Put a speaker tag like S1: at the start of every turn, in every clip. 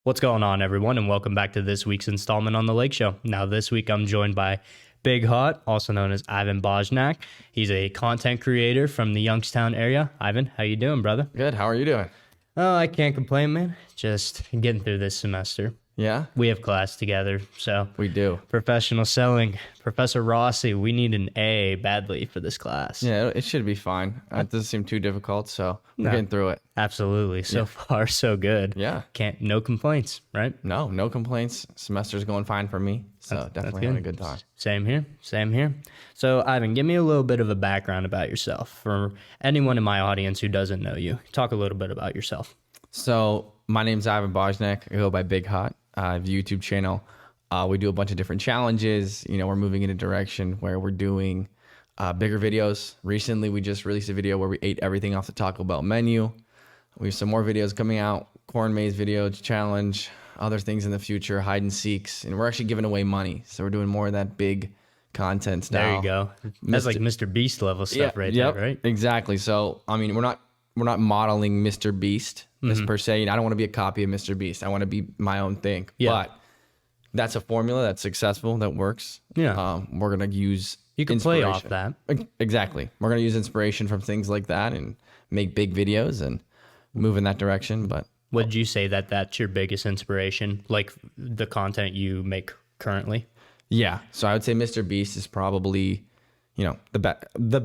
S1: What's going on, everyone, and welcome back to this week's installment on The Lake Show. Now, this week I'm joined by BigHot, also known as Ivan Bosnjac. He's a content creator from the Youngstown area. Ivan, how you doing, brother?
S2: Good. How are you doing?
S1: Oh, I can't complain, man. Just getting through this semester.
S2: Yeah?
S1: We have class together, so
S2: We do.
S1: professional selling. Professor Rossi, we need an A badly for this class.
S2: Yeah, it should be fine. It doesn't seem too difficult, so we're
S1: No.
S2: getting through it.
S1: Absolutely. So far, so good.
S2: Yeah.
S1: No complaints, right?
S2: No complaints. Semester's going fine for me, so definitely having a good time.
S1: Same here. So, Ivan, give me a little bit of a background about yourself. For anyone in my audience who doesn't know you, talk a little bit about yourself.
S2: So my name's Ivan Bosnjac. I go by BigHot. I have a YouTube channel. We do a bunch of different challenges. You know, we're moving in a direction where we're doing bigger videos. Recently, we just released a video where we ate everything off the Taco Bell menu. We have some more videos coming out, corn maze video challenge, other things in the future, hide and seeks, and we're actually giving away money. So we're doing more of that big content stuff.
S1: There you go. That's like Mr. Beast level stuff there, right?
S2: Exactly. So, I mean, we're not modeling Mr. Beast per se. I don't want to be a copy of Mr. Beast. I want to be my own thing.
S1: Yeah.
S2: But that's a formula that's successful, that works.
S1: Yeah.
S2: We're going to use
S1: You can play off
S2: inspiration.
S1: that.
S2: Exactly. We're going to use inspiration from things like that and make big videos and move in that direction. But
S1: Would you say that that's your biggest inspiration, like the content you make currently?
S2: yeah, so I would say Mr. Beast is probably, you know,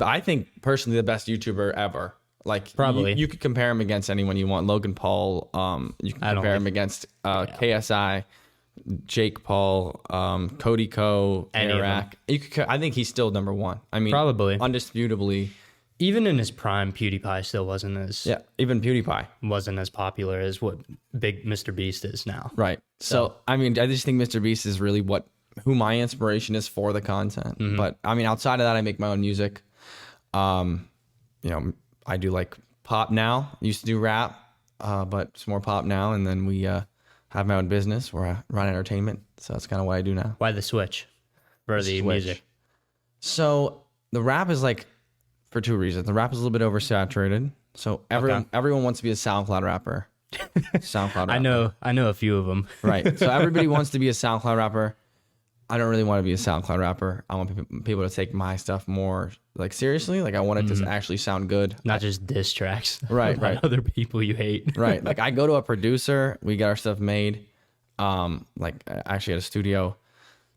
S2: I think personally the best YouTuber ever. Like
S1: Probably.
S2: you could compare him against anyone you want. Logan Paul, you can compare him against KSI, Jake Paul, Cody Ko,
S1: Any of
S2: Eric. I think he's still number one. I mean,
S1: Probably.
S2: undisputably.
S1: Even in his prime, PewDiePie still wasn't
S2: Even PewDiePie.
S1: as popular as what big Mr. Beast is now.
S2: Right. So I mean, I just think Mr. Beast is really who my inspiration is for the content. But I mean, outside of that, I make my own music. You know, I do like pop now. Used to do rap, but it's more pop now. And then we have my own business where I run entertainment. So that's kind of what I do now.
S1: Why the switch for the music?
S2: So the rap is like for two reasons. The rap is a little bit oversaturated. So everyone wants to be a SoundCloud rapper.
S1: I know a few of them.
S2: Right. So everybody wants to be a SoundCloud rapper. I don't really want to be a SoundCloud rapper. I want people to take my stuff more like seriously. Like I want it to actually sound good.
S1: Not just diss tracks.
S2: Right,
S1: about
S2: right.
S1: Other people you hate.
S2: Right. Like I go to a producer, we get our stuff made. Like actually at a studio.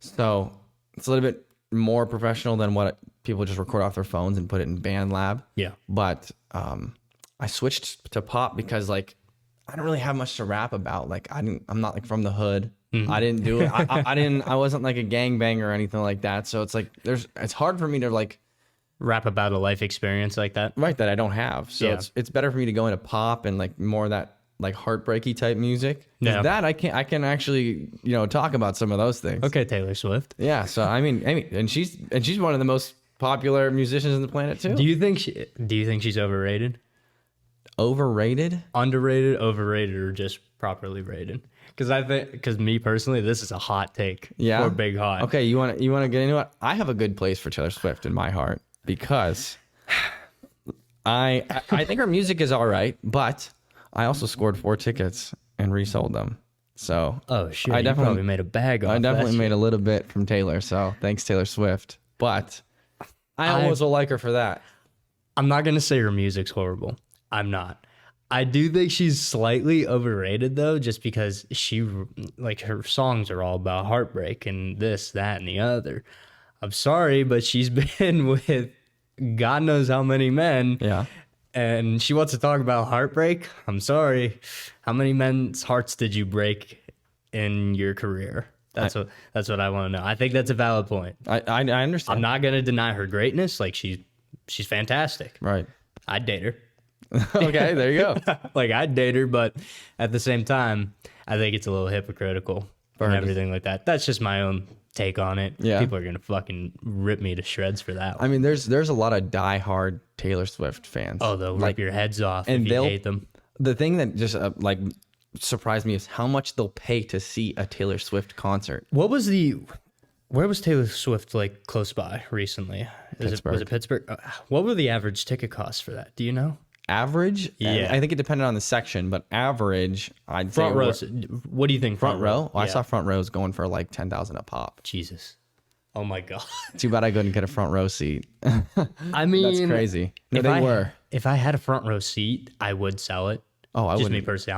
S2: So it's a little bit more professional than what people just record off their phones and put it in BandLab.
S1: Yeah.
S2: But I switched to pop because like I don't really have much to rap about. Like I'm not like from the hood. I didn't do it. I wasn't like a gangbanger or anything like that. So it's like it's hard for me to like
S1: Rap about a life experience like that.
S2: that I don't have. So
S1: Yeah.
S2: it's better for me to go into pop and like more of that like heartbreaky type music. 'Cause
S1: Yeah.
S2: that I can actually, you know, talk about some of those things.
S1: Okay, Taylor Swift.
S2: Yeah. So I mean, and she's one of the most popular musicians on the planet too.
S1: Do you think she's overrated?
S2: Overrated?
S1: Underrated, overrated, or just properly rated? Because me personally, this is a hot take
S2: Yeah.
S1: for BigHot.
S2: Okay, you want to get into it? I have a good place for Taylor Swift in my heart because I think her music is all right, but I also scored 4 tickets and resold them. So
S1: Oh shit!
S2: I
S1: You
S2: definitely
S1: probably made a bag off
S2: I definitely
S1: that
S2: made a little bit from Taylor. So thanks Taylor Swift, but I almost will like her for that.
S1: I'm not gonna say her music's horrible. I'm not. I do think she's slightly overrated though, just because her songs are all about heartbreak and this, that, and the other. I'm sorry, but she's been with God knows how many men.
S2: Yeah.
S1: And she wants to talk about heartbreak. I'm sorry. How many men's hearts did you break in your career? That's what I want to know. I think that's a valid point.
S2: I understand.
S1: I'm not gonna deny her greatness. Like she's fantastic.
S2: Right.
S1: I'd date her.
S2: Okay, there you go.
S1: Like I'd date her, but at the same time, I think it's a little hypocritical and everything like that. That's just my own take on it.
S2: Yeah.
S1: People are gonna fucking rip me to shreds for that.
S2: I mean, there's a lot of diehard Taylor Swift fans.
S1: Oh, they'll rip your heads off
S2: and
S1: if you hate them.
S2: The thing that just like surprised me is how much they'll pay to see a Taylor Swift concert.
S1: Where was Taylor Swift like close by recently? Was it Pittsburgh? What were the average ticket costs for that? Do you know?
S2: average.
S1: Yeah.
S2: I think it depended on the section, but average, I'd
S1: Front
S2: say
S1: rows. What do you think?
S2: front row. Well, I
S1: Yeah.
S2: saw front rows going for like 10,000 a pop.
S1: Jesus. Oh my God.
S2: Too bad I couldn't get a front row seat.
S1: I mean,
S2: That's crazy. No, they were.
S1: If I had a front row seat, I would sell it.
S2: Oh, I
S1: Just
S2: wouldn't.
S1: me personally,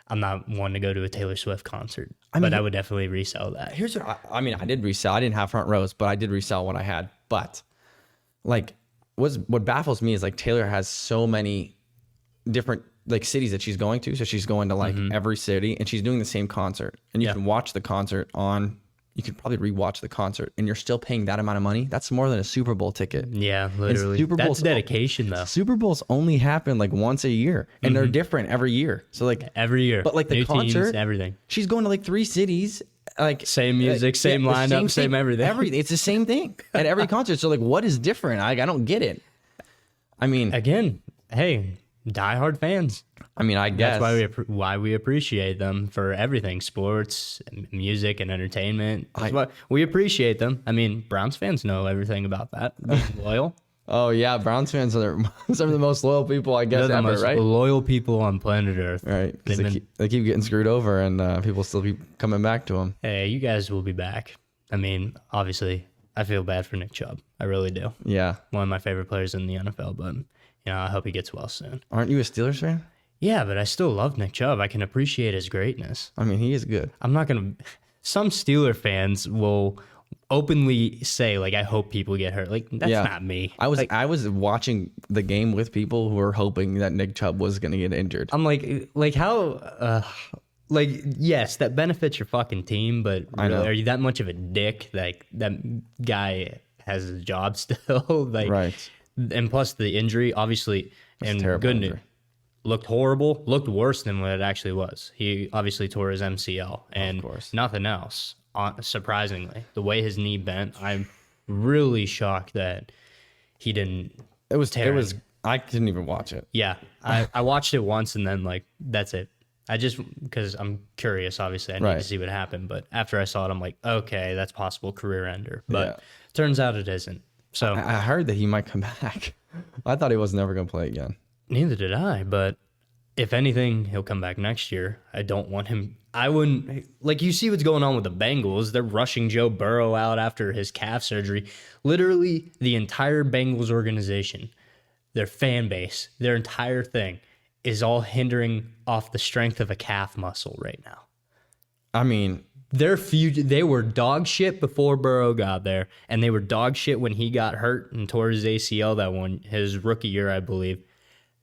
S1: I'm not one to go to a Taylor Swift concert, but I would definitely resell that.
S2: Here's what I mean. I did resell. I didn't have front rows, but I did resell what I had. But like, what baffles me is like Taylor has so many different like cities that she's going to. So she's going to like every city, and she's doing the same concert. And you can watch the concert on. You could probably rewatch the concert, and you're still paying that amount of money. That's more than a Super Bowl ticket.
S1: Yeah, literally.
S2: Super
S1: That's
S2: Bowl's-
S1: dedication, though.
S2: Super Bowls only happen like once a year, and they're different every year. So like
S1: Every year.
S2: But like the
S1: New
S2: concert,
S1: teams, everything.
S2: she's going to like 3 cities. Like
S1: Same music, same
S2: the
S1: lineup, same
S2: thing,
S1: everything.
S2: It's the same thing at every concert. So like, what is different? I don't get it. I mean,
S1: Again, hey, diehard fans.
S2: I guess
S1: That's why we appreciate them for everything, sports, music, and entertainment. That's why we appreciate them. I mean, Browns fans know everything about that. Being loyal.
S2: Oh yeah, Browns fans are some of the most loyal people I guess
S1: They're the
S2: ever,
S1: most
S2: right?
S1: loyal people on planet Earth.
S2: Right, 'cause
S1: They've been-
S2: they keep getting screwed over, and people still keep coming back to them.
S1: Hey, you guys will be back. I mean, obviously, I feel bad for Nick Chubb. I really do.
S2: Yeah,
S1: One of my favorite players in the NFL, but I hope he gets well soon.
S2: aren't you a Steelers fan?
S1: Yeah, but I still love Nick Chubb. I can appreciate his greatness.
S2: I mean, he is good.
S1: I'm not gonna. Some Steeler fans will openly say, like, I hope people get hurt. Like, that's not me.
S2: I was watching the game with people who were hoping that Nick Chubb was going to get injured.
S1: I'm like how. Like, yes, that benefits your fucking team, but
S2: I know.
S1: really, are you that much of a dick? Like, that guy has a job still. Like,
S2: Right.
S1: And plus the injury, obviously, and
S2: terrible
S1: good news,
S2: injury.
S1: looked horrible, looked worse than what it actually was. He obviously tore his MCL and
S2: course.
S1: nothing else. Surprisingly, the way his knee bent, I'm really shocked that he didn't.
S2: It was.
S1: tearing.
S2: I didn't even watch it.
S1: Yeah, I watched it once and then like that's it. I just because I'm curious. Obviously, I need to
S2: Right.
S1: see what happened. But after I saw it, I'm like, okay, that's possible career ender. But
S2: Yeah.
S1: turns out it isn't. So
S2: I heard that he might come back. I thought he was never going to play again.
S1: neither did I. But if anything, he'll come back next year. I don't want him. I wouldn't like. You see what's going on with the Bengals? They're rushing Joe Burrow out after his calf surgery. Literally, the entire Bengals organization, their fan base, their entire thing is all hindering off the strength of a calf muscle right now.
S2: I mean,
S1: They were dog shit before Burrow got there, and they were dog shit when he got hurt and tore his ACL his rookie year, I believe.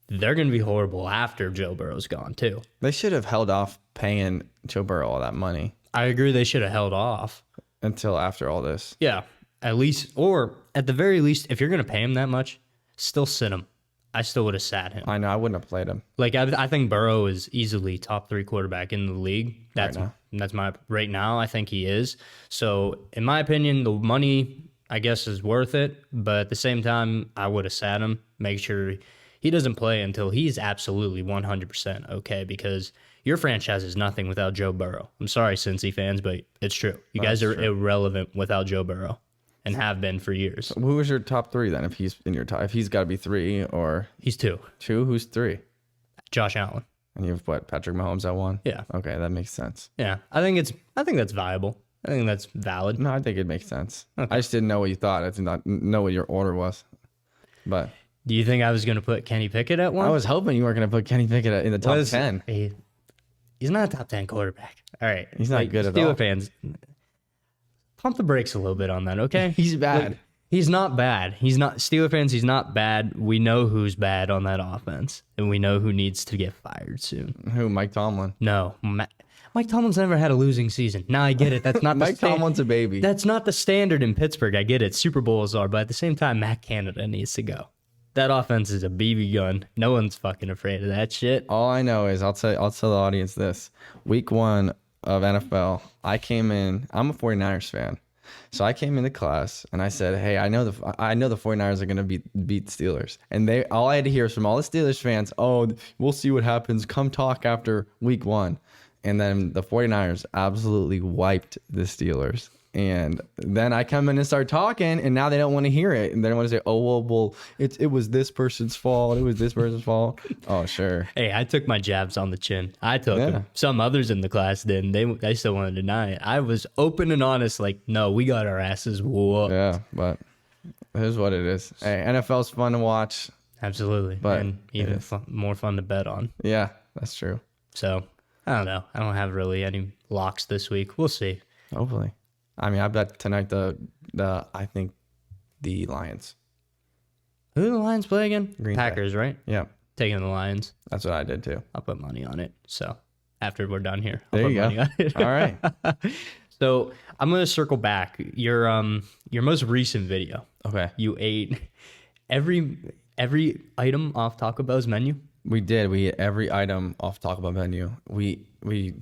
S1: They're going to be horrible after Joe Burrow's gone, too.
S2: they should have held off paying Joe Burrow all that money
S1: I agree they should have held off.
S2: until after all this.
S1: Yeah, at least, or at the very least, if you're going to pay him that much, still sit him. I still would have sat him.
S2: I know. I wouldn't have played him.
S1: Like, I think Burrow is easily top 3 quarterback in the league. That's my right now. I think he is. So, in my opinion, the money I guess is worth it. But at the same time, I would have sat him. Make sure he doesn't play until he's absolutely 100% okay. Because your franchise is nothing without Joe Burrow. I'm sorry, Cincy fans, but it's true. You guys are irrelevant without Joe Burrow, and have been for years.
S2: Who was your top 3 then? If he's in your top, if he's got to be 3 or
S1: He's 2.
S2: 2, who's 3?
S1: Josh Allen.
S2: And you have what? Patrick Mahomes at 1.
S1: Yeah.
S2: Okay, that makes sense.
S1: Yeah. I think that's viable. I think that's valid.
S2: No, I think it makes sense. I just didn't know what you thought. I did not know what your order was. But
S1: Do you think I was going to put Kenny Pickett at 1?
S2: I was hoping you weren't going to put Kenny Pickett in the top 10.
S1: He's not a top 10 quarterback. All right.
S2: He's not good at
S1: Steelers
S2: all.
S1: fans, pump the brakes a little bit on that, okay?
S2: He's bad.
S1: Like, he's not bad. He's not Steelers fans. He's not bad. We know who's bad on that offense, and we know who needs to get fired soon.
S2: Who? Mike Tomlin.
S1: No, Mike Tomlin's never had a losing season. Now I get it. That's not
S2: Mike Tomlin's a baby.
S1: That's not the standard in Pittsburgh. I get it. Super Bowls are, but at the same time, Matt Canada needs to go. That offense is a BB gun. No one's fucking afraid of that shit.
S2: All I know is I'll tell the audience this. Week 1 of NFL, I came in. I'm a 49ers fan. So I came into class and I said, "Hey, I know the 49ers are going to beat Steelers." And all I had to hear was from all the Steelers fans, "Oh, we'll see what happens. Come talk after week 1." And then the 49ers absolutely wiped the Steelers. And then I come in and start talking, and now they don't want to hear it. And they want to say, "Oh, well, it was this person's fault. It was this person's fault." Oh, sure.
S1: Hey, I took my jabs on the chin. I took them. Some others in the class didn't. They still want to deny it. I was open and honest, like, no, we got our asses whooped.
S2: Yeah, but it is what it is. Hey, NFL's fun to watch.
S1: Absolutely.
S2: But
S1: and even more fun to bet on.
S2: Yeah, that's true.
S1: So, I don't know. I don't have really any locks this week. We'll see.
S2: Hopefully. I mean, I bet tonight I think the Lions.
S1: Who do the Lions play again?
S2: Green Bay.
S1: Packers, right?
S2: Yeah,
S1: Taking the Lions.
S2: that's what I did too.
S1: I'll put money on it. So after we're done here, I'll
S2: There
S1: put
S2: you
S1: money
S2: go.
S1: on it.
S2: All right.
S1: So I'm gonna circle back. Your most recent video.
S2: Okay.
S1: You ate every item off Taco Bell's menu.
S2: We did. We ate every item off Taco Bell menu. We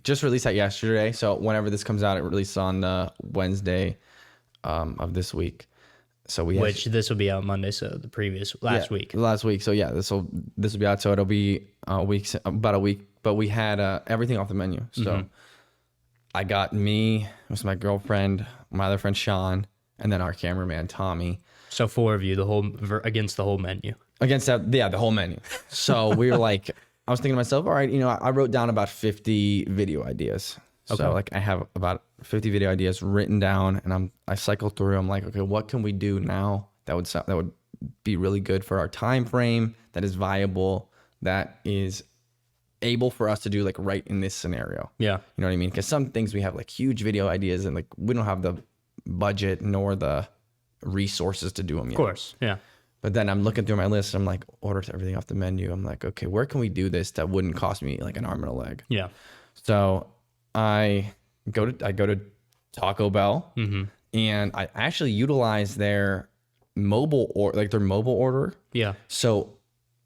S2: just released that yesterday. So whenever this comes out, it released on Wednesday of this week. So
S1: This will be out Monday. So the previous last week.
S2: Last week. So yeah, this will be out. So it'll be about a week. But we had everything off the menu. So I got it was my girlfriend, my other friend Sean, and then our cameraman Tommy.
S1: So 4 of you, against the whole menu.
S2: Against that, the whole menu. So we were like, I was thinking to myself, all right, I wrote down about 50 video ideas.
S1: Okay.
S2: So like I have about 50 video ideas written down, and I cycle through. I'm like, okay, what can we do now that would be really good for our time frame, that is viable, that is able for us to do like right in this scenario.
S1: Yeah.
S2: You know what I mean? Because some things we have like huge video ideas, and like we don't have the budget nor the resources to do them yet.
S1: Of course. Yeah.
S2: But then I'm looking through my list, and I'm like, order everything off the menu. I'm like, okay, where can we do this that wouldn't cost me like an arm and a leg?
S1: Yeah.
S2: So I go to Taco Bell, and I actually utilize their mobile order.
S1: Yeah.
S2: So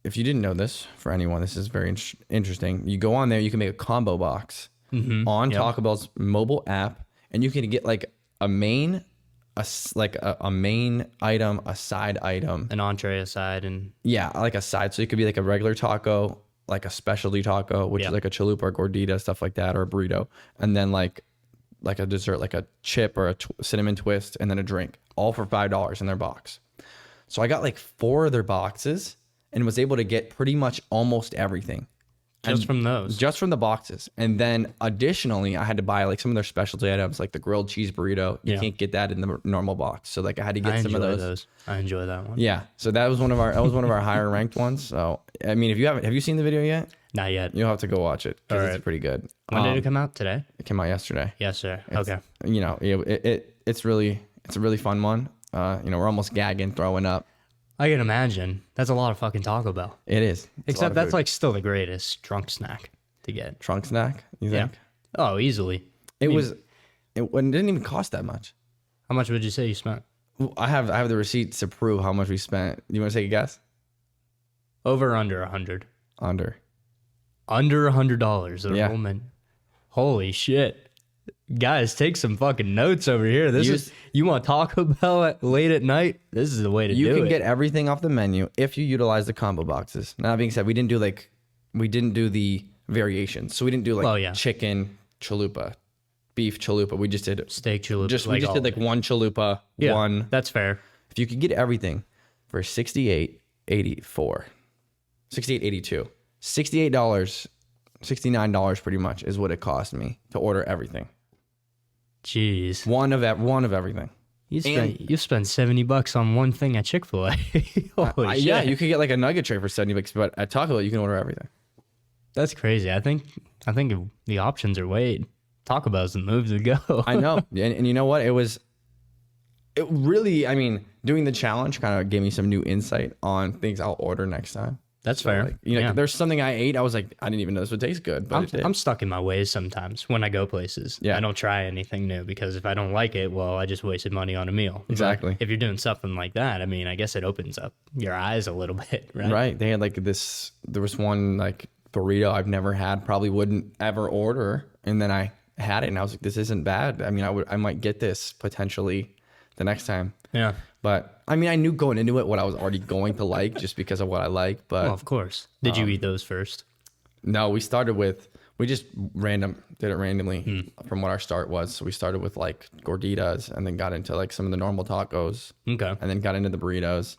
S2: if you didn't know this, for anyone, this is very interesting. You go on there, you can make a combo box on Taco Bell's mobile app, and you can get like a main item, a side item,
S1: An entree aside, and
S2: yeah, like a side. So it could be like a regular taco, like a specialty taco, which is like a chalupa or gordita, stuff like that, or a burrito, and then like a dessert, like a chip or a cinnamon twist, and then a drink, all for $5 in their box. So I got like 4 of their boxes and was able to get pretty much almost everything.
S1: just from those.
S2: Just from the boxes. And then additionally, I had to buy like some of their specialty items, like the grilled cheese burrito. You can't get that in the normal box. So like I had to get some of those.
S1: I enjoy that one.
S2: Yeah. So that was one of our higher ranked ones. So I mean, have you seen the video yet?
S1: Not yet.
S2: You'll have to go watch it because
S1: All
S2: it's
S1: right.
S2: pretty good.
S1: When did it come out? Today?
S2: It came out yesterday.
S1: Yes, sir. Okay.
S2: It's a really fun one. We're almost gagging, throwing up.
S1: I can imagine. That's a lot of fucking Taco Bell.
S2: It is.
S1: Except that's like still the greatest drunk snack to get.
S2: trunk snack. You think?
S1: Yeah. Oh, easily.
S2: It didn't even cost that much.
S1: How much would you say you spent?
S2: I have the receipts to prove how much we spent. You want to take a guess?
S1: Over or under 100?
S2: Under.
S1: Under $100.
S2: Yeah.
S1: Holy shit. Guys, take some fucking notes over here. You want Taco Bell late at night? This is the way to do it.
S2: You can get everything off the menu if you utilize the combo boxes. Now, that being said, we didn't do the variations. So we didn't do like chicken chalupa, beef chalupa. We just did
S1: steak chalupa.
S2: We just did like one chalupa, one.
S1: That's fair.
S2: If you could get everything for $68.82, $69 pretty much is what it cost me to order everything.
S1: Jeez.
S2: One of everything.
S1: You spend $70 on one thing at Chick-fil-A. Holy shit.
S2: Yeah, you could get like a nugget tray for $70, but at Taco Bell you can order everything.
S1: That's crazy. I think the options are weighed. Taco Bell's the move to go.
S2: I know. And you know what? It really, I mean, doing the challenge kind of gave me some new insight on things I'll order next time.
S1: That's fair.
S2: Like, there's something I ate. I was like, I didn't even know this would taste good. But
S1: I'm stuck in my ways sometimes when I go places.
S2: Yeah.
S1: I don't try anything new because if I don't like it, well, I just wasted money on a meal.
S2: Exactly.
S1: But if you're doing something like that, I mean, I guess it opens up your eyes a little bit, right?
S2: Right. They had like this, there was one like burrito I've never had, probably wouldn't ever order. And then I had it and I was like, this isn't bad. I mean, I might get this potentially the next time.
S1: Yeah.
S2: But I mean, I knew going into it what I was already going to like just because of what I like. But
S1: Well, of course. Did you eat those first?
S2: no, we started with We just did it randomly from what our start was. So we started with like gorditas and then got into like some of the normal tacos.
S1: Okay.
S2: And then got into the burritos.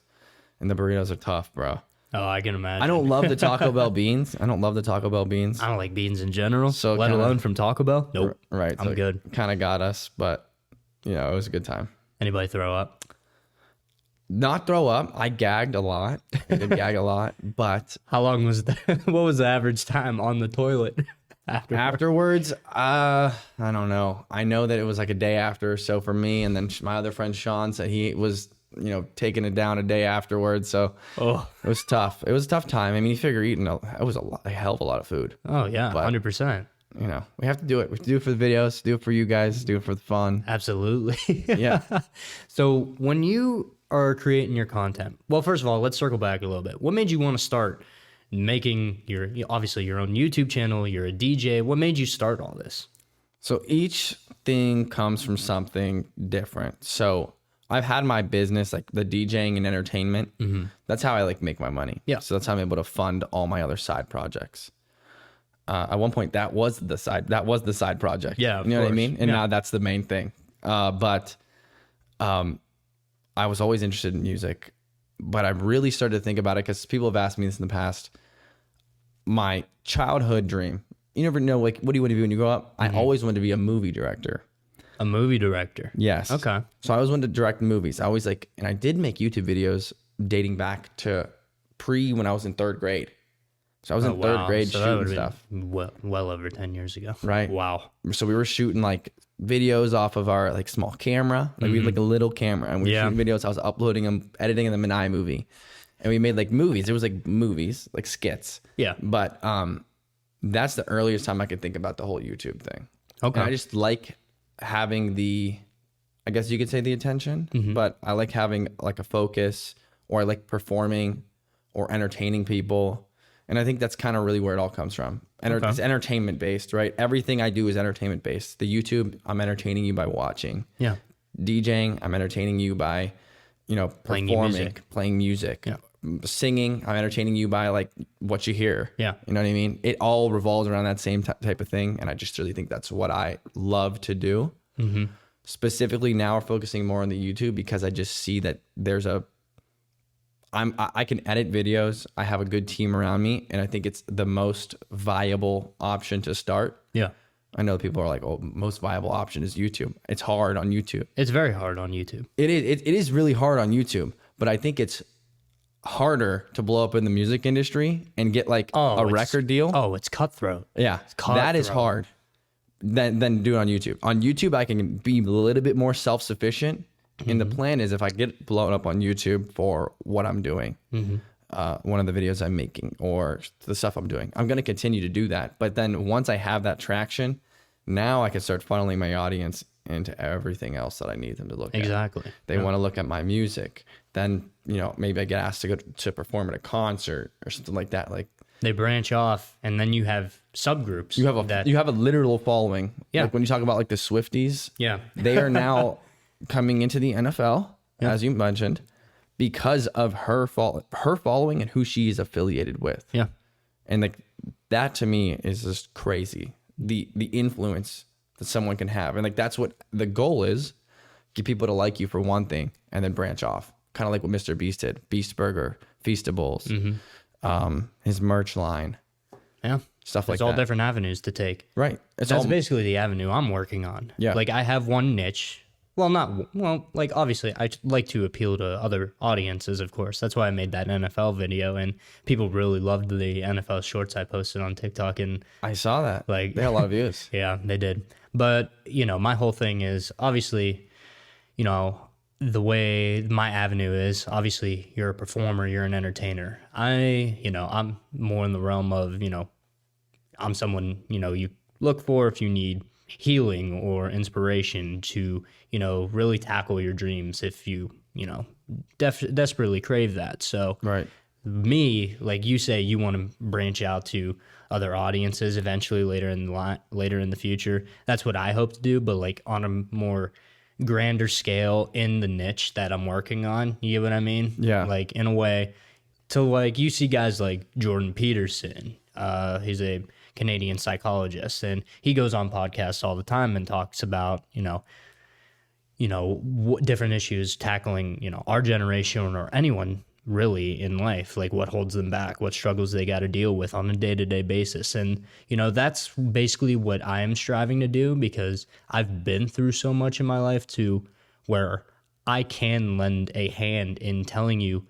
S2: And the burritos are tough, bro.
S1: Oh, I can imagine.
S2: I don't love the Taco Bell beans. I don't
S1: like beans in general,
S2: So
S1: let alone from Taco Bell. Nope.
S2: Right.
S1: I'm good.
S2: Kind of got us, but you know, it was a good time.
S1: Anybody throw up?
S2: Not throw up. I gagged a lot. I did gag a lot, but
S1: How long was that? What was the average time on the toilet
S2: afterwards, I don't know. I know that it was like a day after or so for me, and then my other friend Sean said he was, you know, taking it down a day afterwards. So it was tough. It was a tough time. I mean, you figure eating it was a hell of a lot of food.
S1: Oh yeah, 100%.
S2: You know, we have to do it. We have to do it for the videos, do it for you guys, do it for the fun.
S1: Absolutely.
S2: Yeah.
S1: So when you are creating your content, well, first of all, let's circle back a little bit. What made you want to start making obviously your own YouTube channel? You're a DJ. What made you start all this?
S2: So each thing comes from something different. So I've had my business, like the DJing and entertainment. That's how I like make my money.
S1: Yeah.
S2: So that's how I'm able to fund all my other side projects. At one point, that was the side project.
S1: Yeah,
S2: you know what I
S1: course.
S2: mean. And
S1: Yeah.
S2: now that's the main thing. But I was always interested in music, but I really started to think about it because people have asked me this in the past. My childhood dream. You never know, like, what do you want to be when you grow up? I always wanted to be a movie director.
S1: A movie director.
S2: Yes.
S1: Okay.
S2: So I always wanted to direct movies. I always and I did make YouTube videos dating back to when I was in third grade. So I was in third grade
S1: So that
S2: shooting
S1: would've
S2: stuff.
S1: been well over 10 years ago.
S2: Right.
S1: Wow.
S2: So we were shooting like videos off of our like small camera. Like we had like a little camera and we were shooting videos. I was uploading them, editing them in iMovie. And we made like movies. It was like movies, like skits.
S1: Yeah.
S2: But that's the earliest time I could think about the whole YouTube thing.
S1: Okay.
S2: And I just like having I guess you could say the attention, but I like having like a focus, or I like performing or entertaining people. And I think that's kind of really where it all comes from. It's entertainment based, right? Everything I do is entertainment based. The YouTube, I'm entertaining you by watching.
S1: Yeah.
S2: DJing, I'm entertaining you by, you know, performing, playing music.
S1: Yeah.
S2: Singing, I'm entertaining you by like what you hear.
S1: Yeah.
S2: You know what I mean? It all revolves around that same type of thing. And I just really think that's what I love to do. Specifically now we're focusing more on the YouTube because I just see that I can edit videos. I have a good team around me, and I think it's the most viable option to start.
S1: Yeah.
S2: I know people are like, "Oh, most viable option is YouTube." It's hard on YouTube.
S1: It's very hard on YouTube.
S2: It is really hard on YouTube, but I think it's harder to blow up in the music industry and get like a record deal.
S1: Oh, it's cutthroat.
S2: Yeah, that is hard. Than do it on YouTube. On YouTube, I can be a little bit more self-sufficient. And the plan is if I get blown up on YouTube for what I'm doing, one of the videos I'm making or the stuff I'm doing, I'm going to continue to do that. But then once I have that traction, now I can start funneling my audience into everything else that I need them to look at.
S1: Exactly.
S2: They want to look at my music. Then, you know, maybe I get asked to go to perform at a concert or something like that. Like
S1: They branch off, and then you have subgroups.
S2: you have a literal following.
S1: Yeah.
S2: Like when you talk about like the Swifties,
S1: Yeah.
S2: they are now coming into the NFL, as you mentioned, because of her following and who she's affiliated with.
S1: Yeah.
S2: And like that to me is just crazy. The influence that someone can have. And like that's what the goal is. Get people to like you for one thing and then branch off. Kind of like what Mr. Beast did. Beast Burger, Feastables, his merch line.
S1: Yeah.
S2: Stuff like
S1: It's all
S2: that.
S1: different avenues to take.
S2: Right. It's
S1: That's
S2: all
S1: basically the avenue I'm working on.
S2: Yeah.
S1: Like I have one niche. Like obviously I like to appeal to other audiences, of course. That's why I made that NFL video, and people really loved the NFL shorts I posted on TikTok, and
S2: I saw that.
S1: Like-
S2: They had a lot of views.
S1: yeah, they did. But, you know, my whole thing is obviously, you know, the way my avenue is, obviously you're a performer, you're an entertainer. I'm more in the realm of, you know, I'm someone, you know, you look for if you need healing or inspiration to, you know, really tackle your dreams if you, you know, desperately crave that. So
S2: Right.
S1: me, like you say, you want to branch out to other audiences eventually later in the future. That's what I hope to do, but like on a more grander scale in the niche that I'm working on. You get what I mean?
S2: Yeah.
S1: Like in a way, to like you see guys like Jordan Peterson. He's a Canadian psychologist, and he goes on podcasts all the time and talks about, different issues tackling, our generation or anyone really in life, like what holds them back, what struggles they got to deal with on a day-to-day basis. And, that's basically what I am striving to do, because I've been through so much in my life to where I can lend a hand in telling you,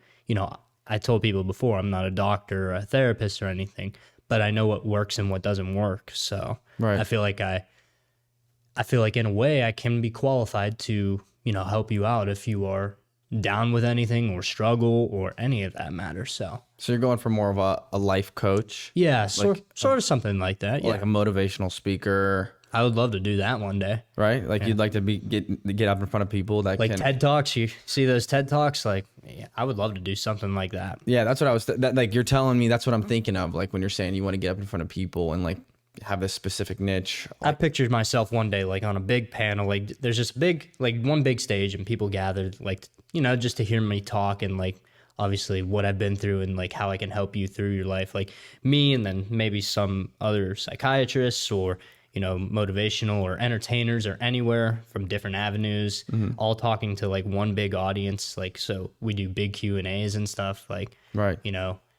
S1: I told people before, I'm not a doctor or a therapist or anything, but I know what works and what doesn't work. So
S2: Right.
S1: I feel like in a way I can be qualified to, help you out if you are down with anything or struggle or any of that matter. So
S2: you're going for more of a life coach,
S1: yeah, sort of something like that.
S2: or
S1: Yeah.
S2: like a motivational speaker,
S1: I would love to do that one day.
S2: right? Like you'd like to get up in front of people that
S1: Like
S2: can.
S1: TED Talks, you see those TED Talks? Like, yeah, I would love to do something like that.
S2: Yeah, that's what I was. Like you're telling me, that's what I'm thinking of. Like when you're saying you want to get up in front of people and like have this specific niche.
S1: I pictured myself one day, like on a big panel, like there's just one big stage and people gathered, like, just to hear me talk and like, obviously what I've been through and like how I can help you through your life, like me and then maybe some other psychiatrists or, motivational or entertainers or anywhere from different avenues, all talking to like one big audience. Like, so we do big Q&As and stuff, like,
S2: Right.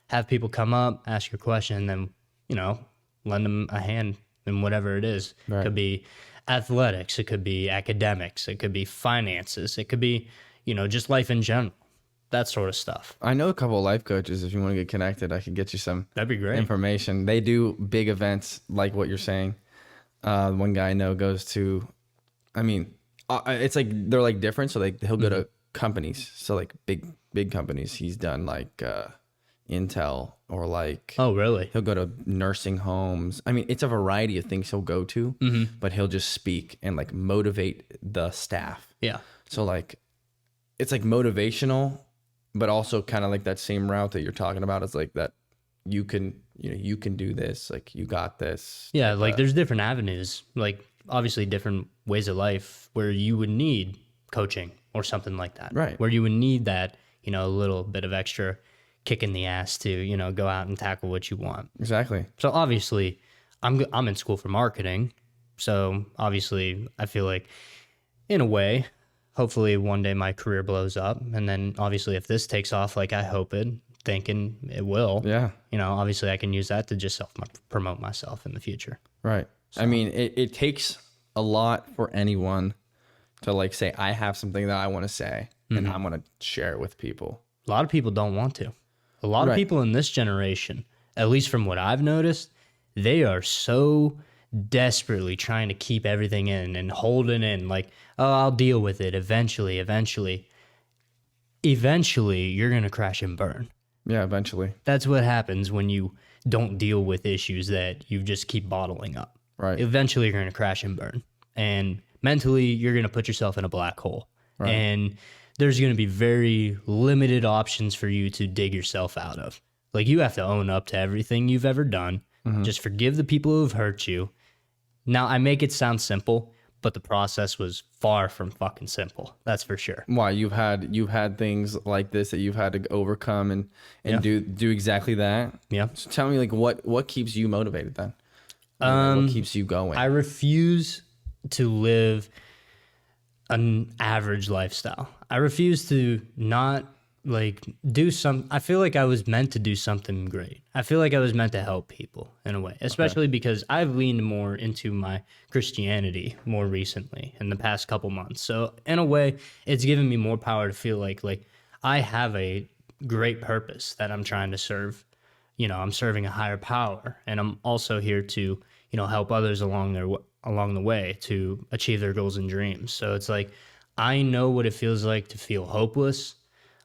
S1: Have people come up, ask your question, and then, lend them a hand in whatever it is.
S2: Right.
S1: It could be athletics, it could be academics, it could be finances, it could be, just life in general, that sort of stuff.
S2: I know a couple of life coaches. If you want to get connected, I could get you some
S1: That'd be great.
S2: information. They do big events like what you're saying. One guy I know goes to, it's like they're like different. So like he'll go to companies. So like big companies. He's done like Intel or like.
S1: Oh, really?
S2: He'll go to nursing homes. I mean, it's a variety of things he'll go to, but he'll just speak and like motivate the staff.
S1: Yeah.
S2: So like, it's like motivational, but also kind of like that same route that you're talking about. It's like that you can do this, like you got this.
S1: Yeah, like there's different avenues, like obviously different ways of life where you would need coaching or something like that.
S2: Right.
S1: Where you would need that, a little bit of extra kick in the ass to, go out and tackle what you want.
S2: Exactly.
S1: So obviously I'm in school for marketing. So obviously I feel like in a way, hopefully one day my career blows up. And then obviously if this takes off like I hope thinking it will,
S2: Yeah.
S1: obviously I can use that to just promote myself in the future.
S2: Right. I mean, it takes a lot for anyone to like say, I have something that I want to say and I'm going to share it with people.
S1: A lot of people don't want to. A lot of people in this generation, at least from what I've noticed, they are so desperately trying to keep everything in and hold it in, like, oh, I'll deal with it eventually. Eventually, you're going to crash and burn.
S2: Yeah, eventually.
S1: That's what happens when you don't deal with issues that you just keep bottling up.
S2: Right.
S1: Eventually, you're going to crash and burn. And mentally, you're going to put yourself in a black hole. Right. And there's going to be very limited options for you to dig yourself out of. Like, you have to own up to everything you've ever done. Just forgive the people who have hurt you. Now, I make it sound simple, but the process was far from fucking simple. That's for sure.
S2: Why? You've had things like this that you've had to overcome and do exactly that.
S1: Yeah.
S2: So tell me, like, what keeps you motivated then? What keeps you going?
S1: I refuse to live an average lifestyle. I refuse to not I feel like I was meant to do something great. I feel like I was meant to help people in a way, especially because I've leaned more into my Christianity more recently in the past couple months. So in a way, it's given me more power to feel like I have a great purpose that I'm trying to serve. I'm serving a higher power, and I'm also here to, help others along the way to achieve their goals and dreams. So it's like, I know what it feels like to feel hopeless.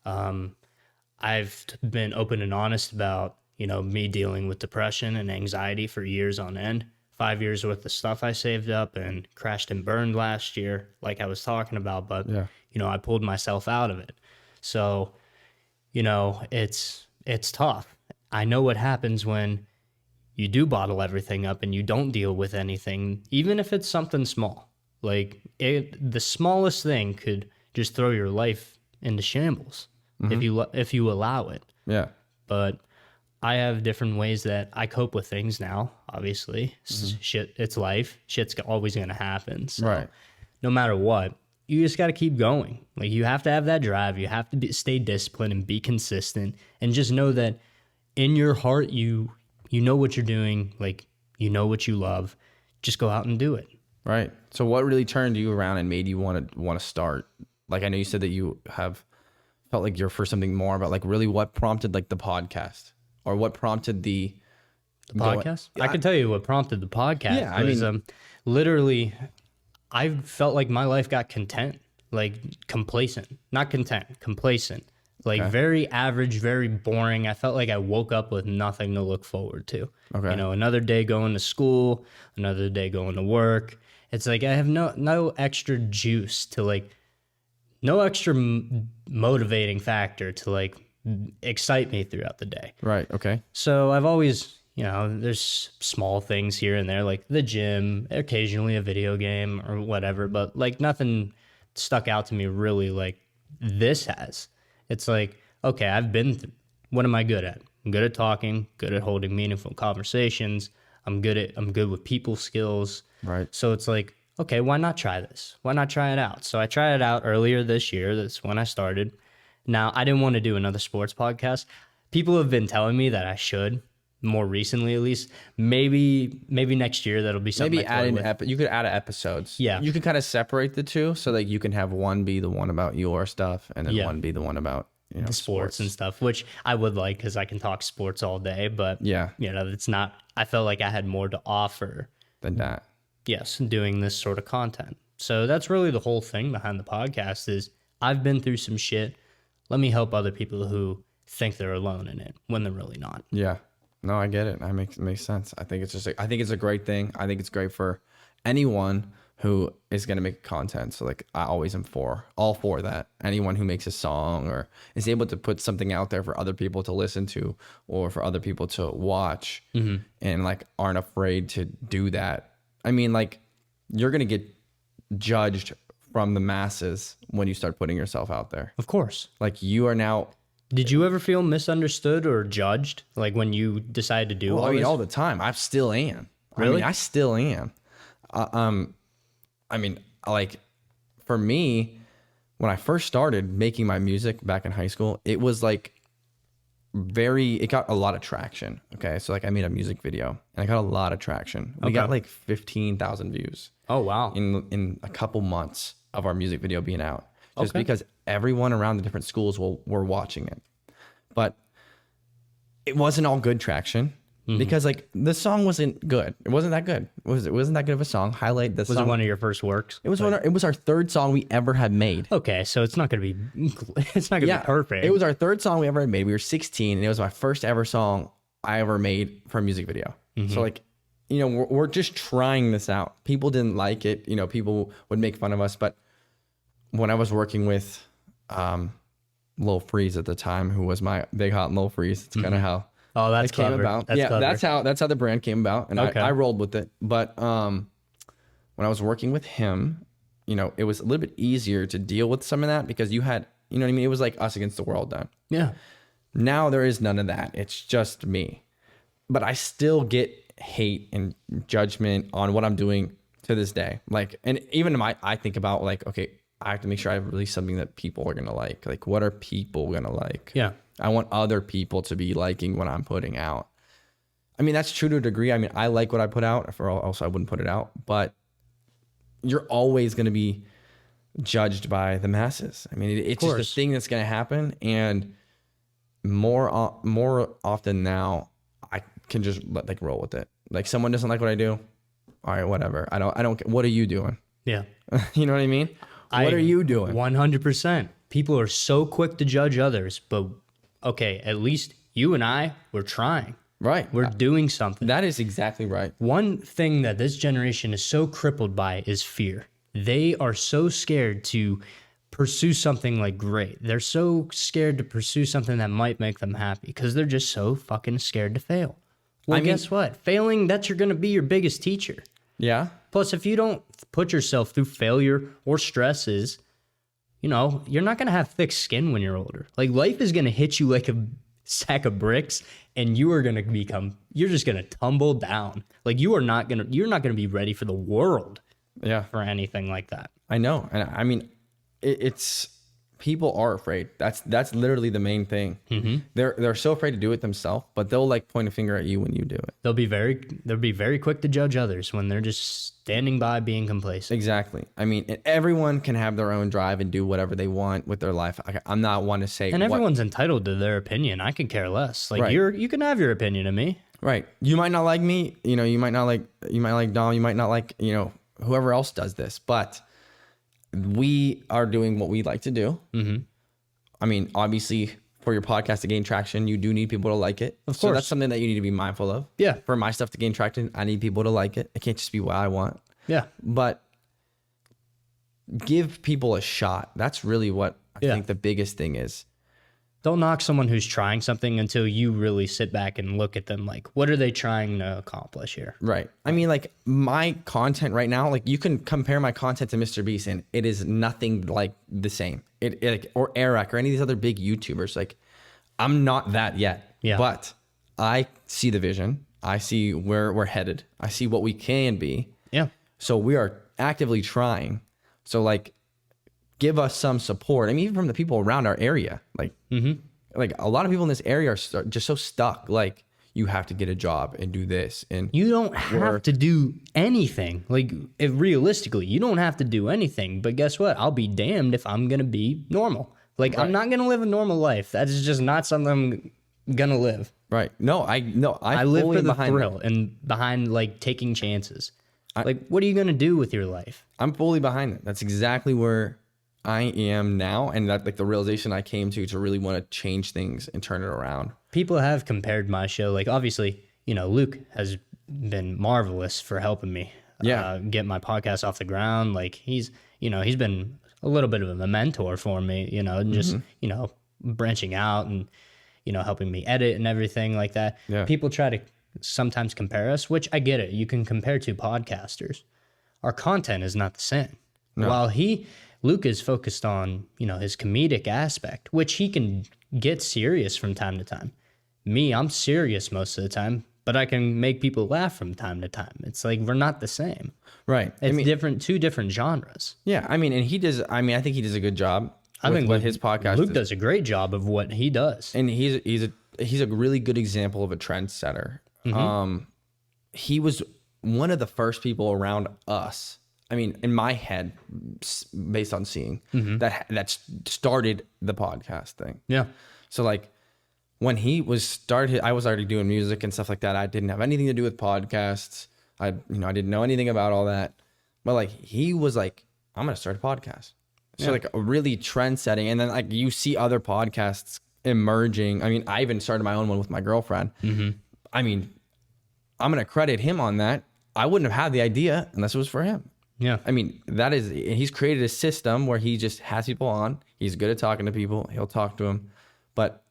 S1: I've been open and honest about, me dealing with depression and anxiety for years on end. 5 years worth of stuff I saved up and crashed and burned last year, like I was talking about. But, I pulled myself out of it. So, it's tough. I know what happens when you do bottle everything up and you don't deal with anything, even if it's something small. Like, the smallest thing could just throw your life into shambles if you allow it.
S2: Yeah.
S1: But I have different ways that I cope with things now. obviously. Shit, it's life. Shit's always going to happen. So
S2: Right.
S1: no matter what, you just got to keep going. Like, you have to have that drive. You have to stay disciplined and be consistent, and just know that in your heart, you know what you're doing. Like, you know what you love. Just go out and do it.
S2: Right. So what really turned you around and made you want to start? Like, I know you said that you have felt like you're for something more, but like really what prompted like the podcast, or what prompted the
S1: Podcast? I can tell you what prompted the podcast.
S2: Yeah, I
S1: mean, literally, I felt like my life got content, like complacent, not content, complacent, like very average, very boring. I felt like I woke up with nothing to look forward to.
S2: Okay.
S1: You know, another day going to school, another day going to work. It's like I have no extra juice to like, no extra motivating factor to like excite me throughout the day.
S2: Right. Okay.
S1: So I've always, you know, there's small things here and there, like the gym, occasionally a video game or whatever, but like nothing stuck out to me really like this has. It's like, okay, what am I good at? I'm good at talking, good at holding meaningful conversations. I'm good with people skills.
S2: Right.
S1: So it's like, okay, why not try this? Why not try it out? So I tried it out earlier this year. That's when I started. Now, I didn't want to do another sports podcast. People have been telling me that I should, more recently at least. Maybe next year that'll be something.
S2: Maybe add in you could add episodes.
S1: Yeah.
S2: You could kind of separate the two so that you can have one be the one about your stuff and then one be the one about, you know,
S1: the sports and stuff, which I would like because I can talk sports all day. But
S2: yeah,
S1: you know, it's not. I felt like I had more to offer
S2: than that.
S1: Yes, doing this sort of content. So that's really the whole thing behind the podcast is I've been through some shit. Let me help other people who think they're alone in it when they're really not.
S2: Yeah. No, I get it. It makes sense. I think it's a great thing. I think it's great for anyone who is going to make content. So like I always am all for that. Anyone who makes a song or is able to put something out there for other people to listen to or for other people to watch and like aren't afraid to do that. I mean, like, you're going to get judged from the masses when you start putting yourself out there.
S1: Of course.
S2: Like, you are now...
S1: Did you ever feel misunderstood or judged, like, when you decided to do all this?
S2: all the time. I still am.
S1: Really?
S2: I still am. I mean, like, for me, when I first started making my music back in high school, it was, like, it got a lot of traction. Okay. So like I made a music video and I got a lot of traction. We got like 15,000 views.
S1: Oh, wow.
S2: In a couple months of our music video being out, just because everyone around the different schools were watching it. But it wasn't all good traction because like the song wasn't good. It wasn't that good. It wasn't that good of a song. Highlight the song.
S1: Was it one of your first works?
S2: It was it was our third song we ever had made.
S1: Okay, so it's not gonna be be perfect.
S2: It was our third song we ever had made. We were 16 and it was my first ever song I ever made for a music video. So like, you know, we're just trying this out. People didn't like it. You know, people would make fun of us. But when I was working with Lil Freeze at the time, who was my BigHot Lil Freeze, it's kind of how
S1: that's
S2: it came
S1: clever.
S2: about.
S1: That's clever.
S2: That's how the brand came about, and I rolled with it. But when I was working with him, you know, it was a little bit easier to deal with some of that because you had, you know what I mean? It was like us against the world then.
S1: Yeah.
S2: Now there is none of that. It's just me. But I still get hate and judgment on what I'm doing to this day. Like, and even I think about like, okay, I have to make sure I release something that people are going to like. Like, what are people going to like?
S1: Yeah.
S2: I want other people to be liking what I'm putting out. I mean, that's true to a degree. I mean, I like what I put out, or else I wouldn't put it out. But you're always going to be judged by the masses. I mean, it's just a thing that's going to happen. And more often now, I can just roll with it. Like, someone doesn't like what I do. All right, whatever. I don't. What are you doing?
S1: Yeah.
S2: You know what I mean? What are you doing?
S1: 100%. People are so quick to judge others, but okay, at least you and I, we're trying.
S2: Right.
S1: We're doing something.
S2: That is exactly right.
S1: One thing that this generation is so crippled by is fear. They are so scared to pursue something like great. They're so scared to pursue something that might make them happy because they're just so fucking scared to fail. Well, guess what? Failing, that's going to be your biggest teacher.
S2: Yeah.
S1: Plus, if you don't put yourself through failure or stresses, you know, you're not going to have thick skin when you're older. Like, life is going to hit you like a sack of bricks, and you're just gonna tumble down. Like you're not gonna be ready for the world
S2: Yeah.
S1: for anything like that.
S2: I know. And I mean, it's people are afraid. That's literally the main thing. They're so afraid to do it themselves, but they'll like point a finger at you when you do it.
S1: They'll be very quick to judge others when they're just standing by being complacent.
S2: Exactly. I mean, everyone can have their own drive and do whatever they want with their life. I'm not one to say,
S1: And everyone's entitled to their opinion. I could care less. Like
S2: Right.
S1: you can have your opinion of me.
S2: Right. You might not like me, you know, you might like Dom, you might not like, you know, whoever else does this, but we are doing what we like to do. I mean, obviously for your podcast to gain traction, you do need people to like it.
S1: Of
S2: So
S1: course.
S2: that's something that you need to be mindful of.
S1: Yeah.
S2: For my stuff to gain traction, I need people to like it. It can't just be what I want.
S1: Yeah.
S2: But give people a shot. That's really what I think the biggest thing is.
S1: Don't knock someone who's trying something until you really sit back and look at them like, what are they trying to accomplish here?
S2: Right. I mean, like my content right now, like you can compare my content to Mr. Beast and it is nothing like the same. Or Eric or any of these other big YouTubers. Like I'm not that yet.
S1: Yeah.
S2: But I see the vision. I see where we're headed. I see what we can be.
S1: Yeah.
S2: So we are actively trying. So like, give us some support. I mean, even from the people around our area, like a lot of people in this area are just so stuck. Like you have to get a job and do this, and
S1: You don't have to do anything. Like realistically, you don't have to do anything. But guess what? I'll be damned if I'm gonna be normal. Like I'm not gonna live a normal life. That is just not something I'm gonna live.
S2: right. I
S1: live
S2: fully
S1: for the
S2: behind
S1: thrill and behind like taking chances. Like what are you gonna do with your life?
S2: I'm fully behind it. That's exactly where I am now, and that like the realization I came to really want to change things and turn it around.
S1: People have compared my show. Like obviously, you know, Luke has been marvelous for helping me get my podcast off the ground. Like he's been a little bit of a mentor for me, you know, and just, you know, branching out and, you know, helping me edit and everything like that.
S2: Yeah.
S1: People try to sometimes compare us, which I get it. You can compare two podcasters. Our content is not the same.
S2: No.
S1: While Luke is focused on, you know, his comedic aspect, which he can get serious from time to time. Me, I'm serious most of the time, but I can make people laugh from time to time. It's like we're not the same.
S2: Right.
S1: It's two different genres.
S2: Yeah. I mean, and I think he does a good job.
S1: I think
S2: what his podcast
S1: Luke
S2: is.
S1: does a great job of what he does.
S2: And he's a really good example of a trendsetter. He was one of the first people around us. I mean, in my head, based on seeing that started the podcast thing.
S1: Yeah.
S2: So like when he was started, I was already doing music and stuff like that. I didn't have anything to do with podcasts. I didn't know anything about all that. But like he was like, I'm gonna start a podcast. So like a really trend setting, and then like you see other podcasts emerging. I mean, I even started my own one with my girlfriend. I mean, I'm gonna credit him on that. I wouldn't have had the idea unless it was for him.
S1: Yeah.
S2: I mean, he's created a system where he just has people on. He's good at talking to people. He'll talk to them. But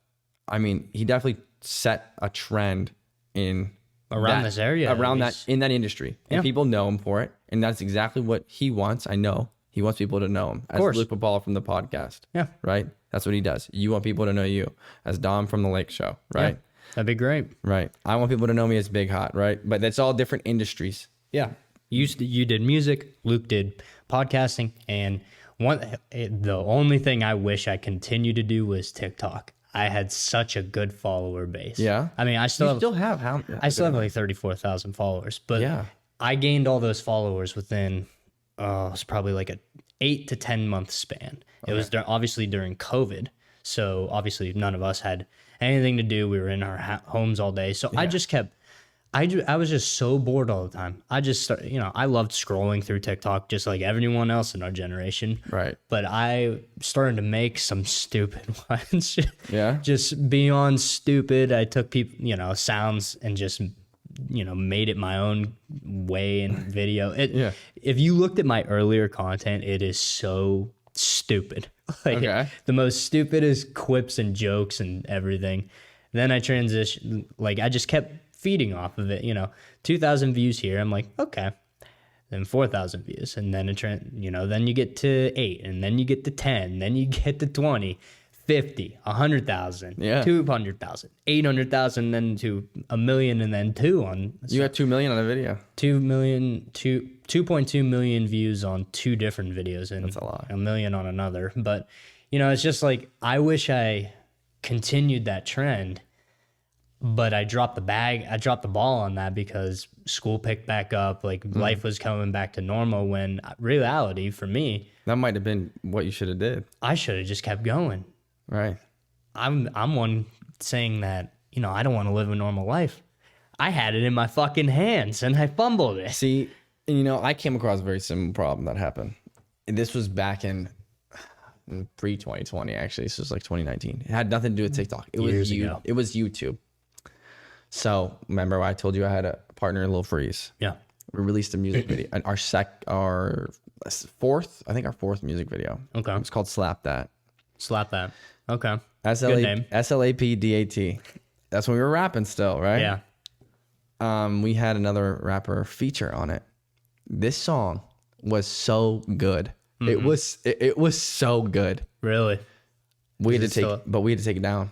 S2: I mean, he definitely set a trend in
S1: This area.
S2: around that, in that industry. And people know him for it. And that's exactly what he wants. I know he wants people to know him. As
S1: course.
S2: Luke Papala from the podcast.
S1: Yeah.
S2: Right. That's what he does. You want people to know you as Dom from the Lake Show. Right.
S1: Yeah, that'd be great.
S2: Right. I want people to know me as BigHot. Right. But that's all different industries.
S1: Yeah. You did music, Luke did podcasting, and the only thing I wish I continued to do was TikTok. I had such a good follower base.
S2: Yeah.
S1: I mean, I still have like 34,000 followers, but
S2: Yeah.
S1: I gained all those followers within it's probably like a 8 to 10 month span. It was obviously during COVID, so obviously none of us had anything to do. We were in our homes all day, so I just kept. I was just so bored all the time. I just started, I loved scrolling through TikTok just like everyone else in our generation.
S2: Right.
S1: But I started to make some stupid ones.
S2: Yeah.
S1: Just beyond stupid. I took people, sounds and just, made it my own way in video. If you looked at my earlier content, it is so stupid. Like the most stupidest quips and jokes and everything. Then I transitioned, I just kept feeding off of it, 2,000 views here. I'm like, okay, then 4,000 views. And then, then you get to 8, and then you get to 10, then you get to 20, 50, 100,000,
S2: Yeah.
S1: 200,000, 800,000, then to a million, and then two on
S2: You got 2 million on a video.
S1: 2.2 million views on two different videos, and
S2: That's a lot.
S1: a million on another. But it's just like, I wish I continued that trend, but I dropped the ball on that because school picked back up, like life was coming back to normal, when reality for me,
S2: That might have been what you should have did.
S1: I should have just kept going.
S2: Right.
S1: I'm one saying that, I don't want to live a normal life. I had it in my fucking hands and I fumbled it.
S2: See, and, I came across a very similar problem that happened. And this was back in pre-2020, actually. This was like 2019. It had nothing to do with TikTok. It
S1: Years
S2: was
S1: ago.
S2: It was YouTube. So remember I told you I had a partner, Lil Freeze.
S1: Yeah.
S2: We released a music video, and our fourth music video.
S1: Okay.
S2: It's called Slap That.
S1: Slap that. Okay.
S2: SLA,
S1: Good name.
S2: SLAPDAT. That's when we were rapping still, right?
S1: Yeah.
S2: We had another rapper feature on it. This song was so good. It was so good.
S1: Really?
S2: We had to
S1: it
S2: take,
S1: still-
S2: but we had to take it down.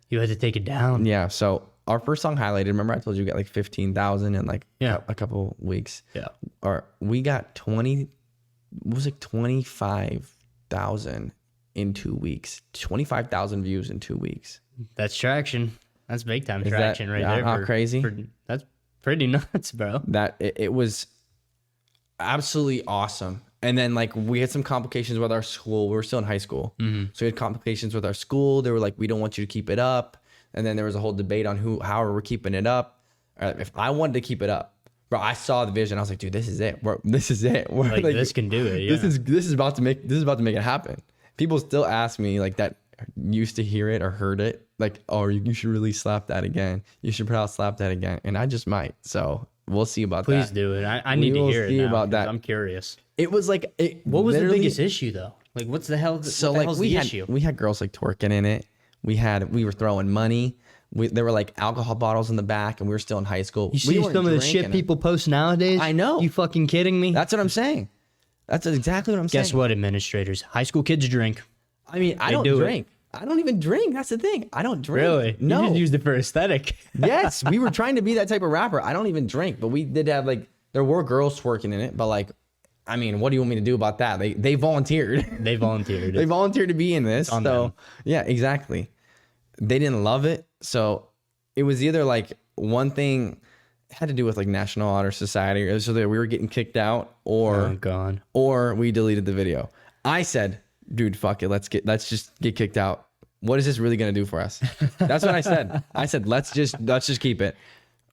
S1: You had to take it down.
S2: Yeah. So our first song highlighted. Remember, I told you we got like 15,000 in like
S1: Yeah.
S2: a couple weeks.
S1: Yeah.
S2: Or we got 25,000 in 2 weeks. 25,000 views in 2 weeks.
S1: That's traction. That's big time
S2: Is
S1: traction
S2: that
S1: right there.
S2: not crazy?
S1: That's pretty nuts, bro.
S2: That it was absolutely awesome. And then like we had some complications with our school. We were still in high school. So we had complications with our school. They were like, we don't want you to keep it up. And then there was a whole debate on how we're keeping it up. If I wanted to keep it up, bro, I saw the vision. I was like, dude, this is it. This is it.
S1: Like, this can do it. Yeah.
S2: This is about to make it happen. People still ask me like that used to hear it or heard it, like, oh, you should really slap that again. You should put out Slap That again. And I just might. So we'll see about that.
S1: Please do it. I need to
S2: will
S1: hear it
S2: see
S1: now,
S2: about
S1: 'cause
S2: that.
S1: I'm curious.
S2: It was like
S1: What was the
S2: literally-
S1: biggest issue though? Like, what's the hell?
S2: So
S1: what the
S2: like
S1: hell's
S2: we
S1: the
S2: had
S1: issue?
S2: we had girls like twerking in it. We were throwing money. There were like alcohol bottles in the back, and we were still in high school.
S1: You see
S2: weren't
S1: some of the
S2: drinking
S1: shit
S2: it.
S1: people post nowadays?
S2: I know.
S1: You fucking kidding me?
S2: That's what I'm saying. That's exactly what I'm saying.
S1: Guess what, administrators? High school kids drink.
S2: I mean, I don't
S1: do it.
S2: drink. I don't even drink. That's the thing. I don't drink.
S1: Really?
S2: No.
S1: You just used it for aesthetic.
S2: Yes, we were trying to be that type of rapper. I don't even drink, but we did have like there were girls twerking in it, but like, I mean, what do you want me to do about that? They volunteered.
S1: They volunteered.
S2: They volunteered to be in this.
S1: on
S2: So
S1: them.
S2: yeah, exactly. They didn't love it. So it was either like one thing had to do with like National Honor Society, or so that we were getting kicked out,
S1: Oh, God.
S2: or we deleted the video. I said, dude, fuck it. Let's just get kicked out. What is this really gonna do for us? That's what I said. I said, let's just keep it.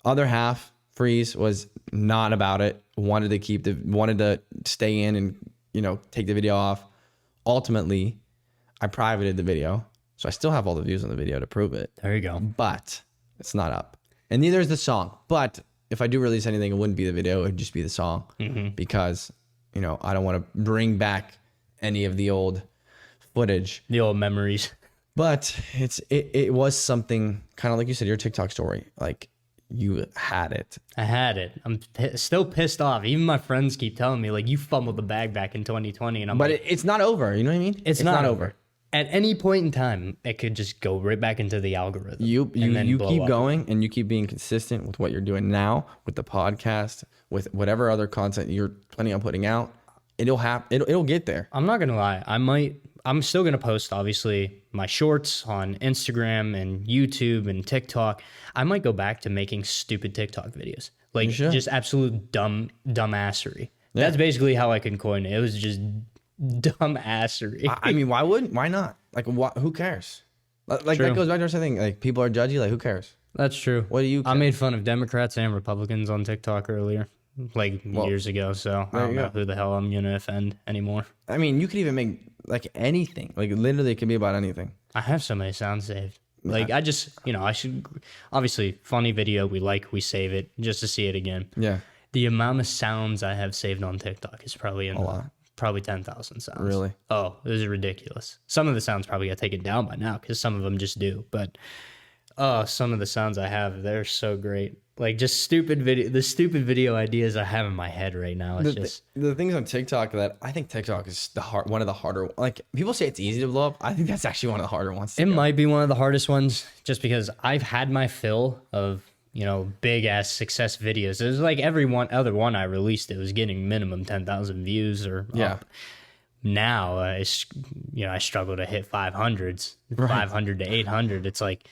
S2: Other half, Freeze, was not about it. Wanted to stay in and take the video off. Ultimately, I privated the video, so I still have all the views on the video to prove it.
S1: There you go.
S2: But it's not up, and neither is the song. But if I do release anything, it wouldn't be the video; it would just be the song, because I don't want to bring back any of the old footage.
S1: The old memories.
S2: But it was something kind of like you said, your TikTok story. Like you had it.
S1: I had it. I'm still pissed off. Even my friends keep telling me, like, you fumbled the bag back in 2020. And I'm
S2: But
S1: like,
S2: it's not over. You know what I mean?
S1: it's not over. At any point in time, it could just go right back into the algorithm.
S2: You
S1: and then blow
S2: keep
S1: up.
S2: going, and you keep being consistent with what you're doing now, with the podcast, with whatever other content you're planning on putting out. It'll happen. It'll get there.
S1: I'm not gonna lie. I'm still gonna post, obviously, my shorts on Instagram and YouTube and TikTok. I might go back to making stupid TikTok videos, like
S2: should.
S1: just absolute dumbassery. That's basically how I can coin it. It was just dumbassery.
S2: I mean, why not? Like, who cares? Like
S1: True.
S2: that goes back to our thing. Like, people are judgy. Like, who cares?
S1: That's true.
S2: What do you
S1: I
S2: care?
S1: made fun of Democrats and Republicans on TikTok earlier, like years ago. So I don't
S2: you
S1: know
S2: go.
S1: who the hell I'm gonna offend anymore.
S2: I mean, you could even make like anything. Like, literally, it could be about anything.
S1: I have so many sounds saved. Like, I just, I should, obviously, funny video, we save it just to see it again.
S2: Yeah.
S1: The amount of sounds I have saved on TikTok is probably probably 10,000 sounds.
S2: Really?
S1: Oh, this is ridiculous. Some of the sounds probably got taken down by now because some of them just do. But some of the sounds I have, they're so great. Like just stupid video, the stupid video ideas I have in my head right now. It's just
S2: The things on TikTok that I think TikTok is one of the harder. Like people say it's easy to blow up. I think that's actually one of the harder ones.
S1: it might be one of the hardest ones, just because I've had my fill of big ass success videos. It was like every other one I released, it was getting minimum 10,000 views or up. Now I struggle to hit 500s, 500 to 800. It's like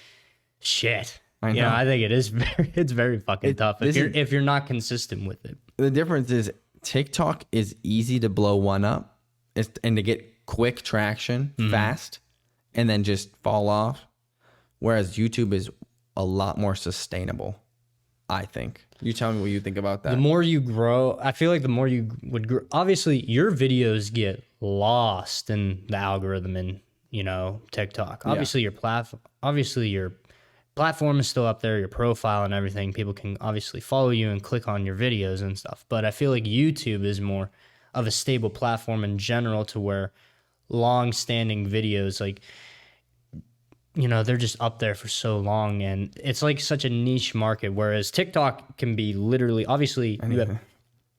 S1: shit.
S2: I know.
S1: I think it's very fucking tough if you're not consistent with it.
S2: The difference is TikTok is easy to blow one up and to get quick traction fast and then just fall off. Whereas YouTube is a lot more sustainable, I think. You tell me what you think about that.
S1: The more you grow, I feel like the more you would grow. Obviously, your videos get lost in the algorithm in, TikTok. Obviously, your platform is still up there, your profile and everything. People can obviously follow you and click on your videos and stuff. But I feel like YouTube is more of a stable platform in general, to where long-standing videos, like, they're just up there for so long, and it's like such a niche market. Whereas TikTok can be literally, obviously,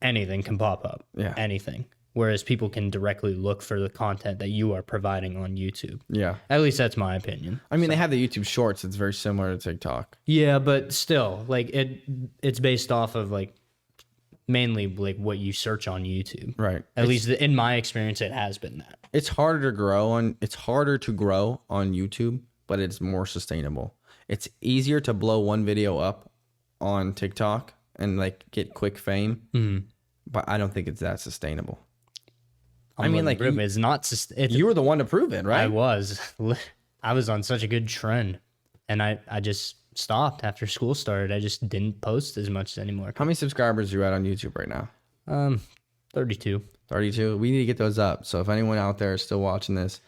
S1: anything can pop up.
S2: Yeah.
S1: Anything. Whereas people can directly look for the content that you are providing on YouTube.
S2: Yeah.
S1: At least that's my opinion.
S2: I mean, they have the YouTube Shorts. It's very similar to TikTok.
S1: Yeah, but still, like it's based off of like mainly like what you search on YouTube.
S2: Right.
S1: At least in my experience, it has been that.
S2: It's harder to grow on YouTube, but it's more sustainable. It's easier to blow one video up on TikTok and like get quick fame, but I don't think it's that sustainable. I mean, like
S1: it's not.
S2: You were the one to prove it, right?
S1: I was on such a good trend, and I just stopped after school started. I just didn't post as much anymore.
S2: How many subscribers are you at on YouTube right now?
S1: 32.
S2: 32. We need to get those up. So if anyone out there is still watching this,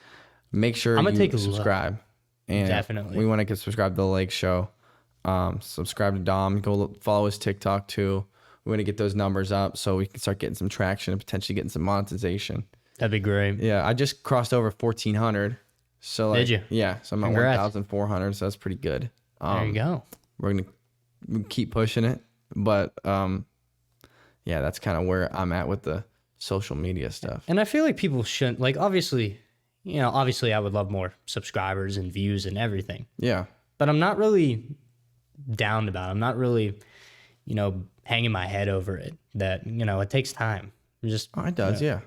S2: make sure
S1: I'm gonna take a
S2: subscribe. And
S1: definitely,
S2: we want to get subscribed to the Lake Show. Subscribe to Dom. Go follow his TikTok too. We want to get those numbers up so we can start getting some traction and potentially getting some monetization.
S1: That'd be great.
S2: Yeah, I just crossed over 1,400. So
S1: did you?
S2: Yeah, so I'm at 1,400. So that's pretty good.
S1: There you go.
S2: We're gonna keep pushing it, but yeah, that's kind of where I'm at with the social media stuff.
S1: And I feel like people shouldn't, like, obviously I would love more subscribers and views and everything.
S2: Yeah,
S1: but I'm not really down about it. I'm not really, hanging my head over it. That it takes time.
S2: It does. Yeah.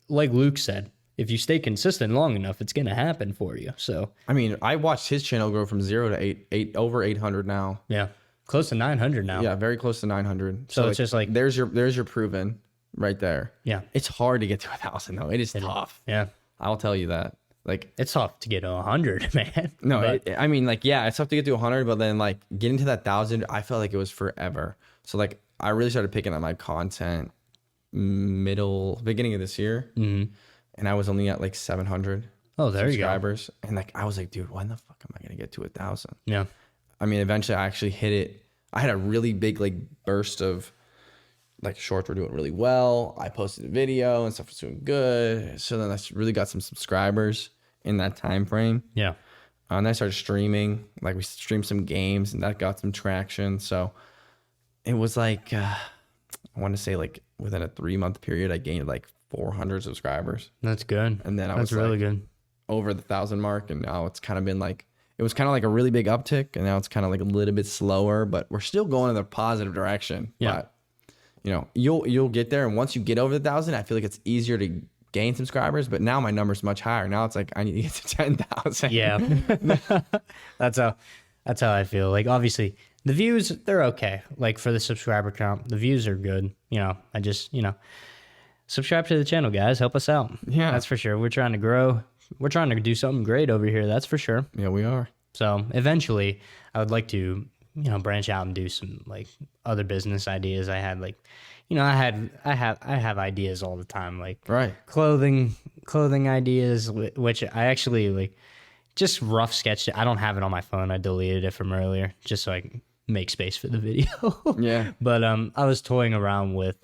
S1: Like Luke said, if you stay consistent long enough, it's going to happen for you. So,
S2: I mean, I watched his channel grow from 0 to 8 over 800 now.
S1: Yeah. Close to 900 now.
S2: Yeah. Very close to 900.
S1: So it's just like,
S2: there's your proven right there.
S1: Yeah.
S2: It's hard to get to 1,000 though. It is tough.
S1: Yeah.
S2: I'll tell you that. Like,
S1: it's tough to get to 100, man.
S2: No, I mean, like, yeah, it's tough to get to 100, but then like getting to that 1,000, I felt like it was forever. So like, I really started picking up my content beginning of this year, and I was only at like 700.
S1: Oh, there
S2: subscribers, you go. And like, I was like, dude, when the fuck am I gonna get to 1,000?
S1: Yeah.
S2: I mean, eventually, I actually hit it. I had a really big like burst of like shorts were doing really well. I posted a video and stuff was doing good. So then I really got some subscribers in that time frame.
S1: Yeah.
S2: And I started streaming. Like we streamed some games and that got some traction. So it was like, I want to say like within a 3-month period, I gained like 400 subscribers.
S1: That's good.
S2: And then
S1: that's really good.
S2: Over the 1,000 mark. And now it's kind of been like, it was kind of like a really big uptick. And now it's kind of like a little bit slower, but we're still going in the positive direction.
S1: Yeah.
S2: But you'll get there. And once you get over the 1,000, I feel like it's easier to gain subscribers, but now my number's much higher. Now it's like I need to get to 10,000.
S1: Yeah. That's how I feel. Like obviously the views, they're okay. Like for the subscriber count, the views are good. I just, subscribe to the channel, guys. Help us out.
S2: Yeah.
S1: That's for sure. We're trying to grow. We're trying to do something great over here. That's for sure.
S2: Yeah, we are.
S1: So eventually I would like to, branch out and do some like other business ideas. I had like, I have ideas all the time, like
S2: right.
S1: clothing ideas, which I actually like just rough sketched it. I don't have it on my phone. I deleted it from earlier just so I can make space for the video.
S2: Yeah.
S1: But I was toying around with,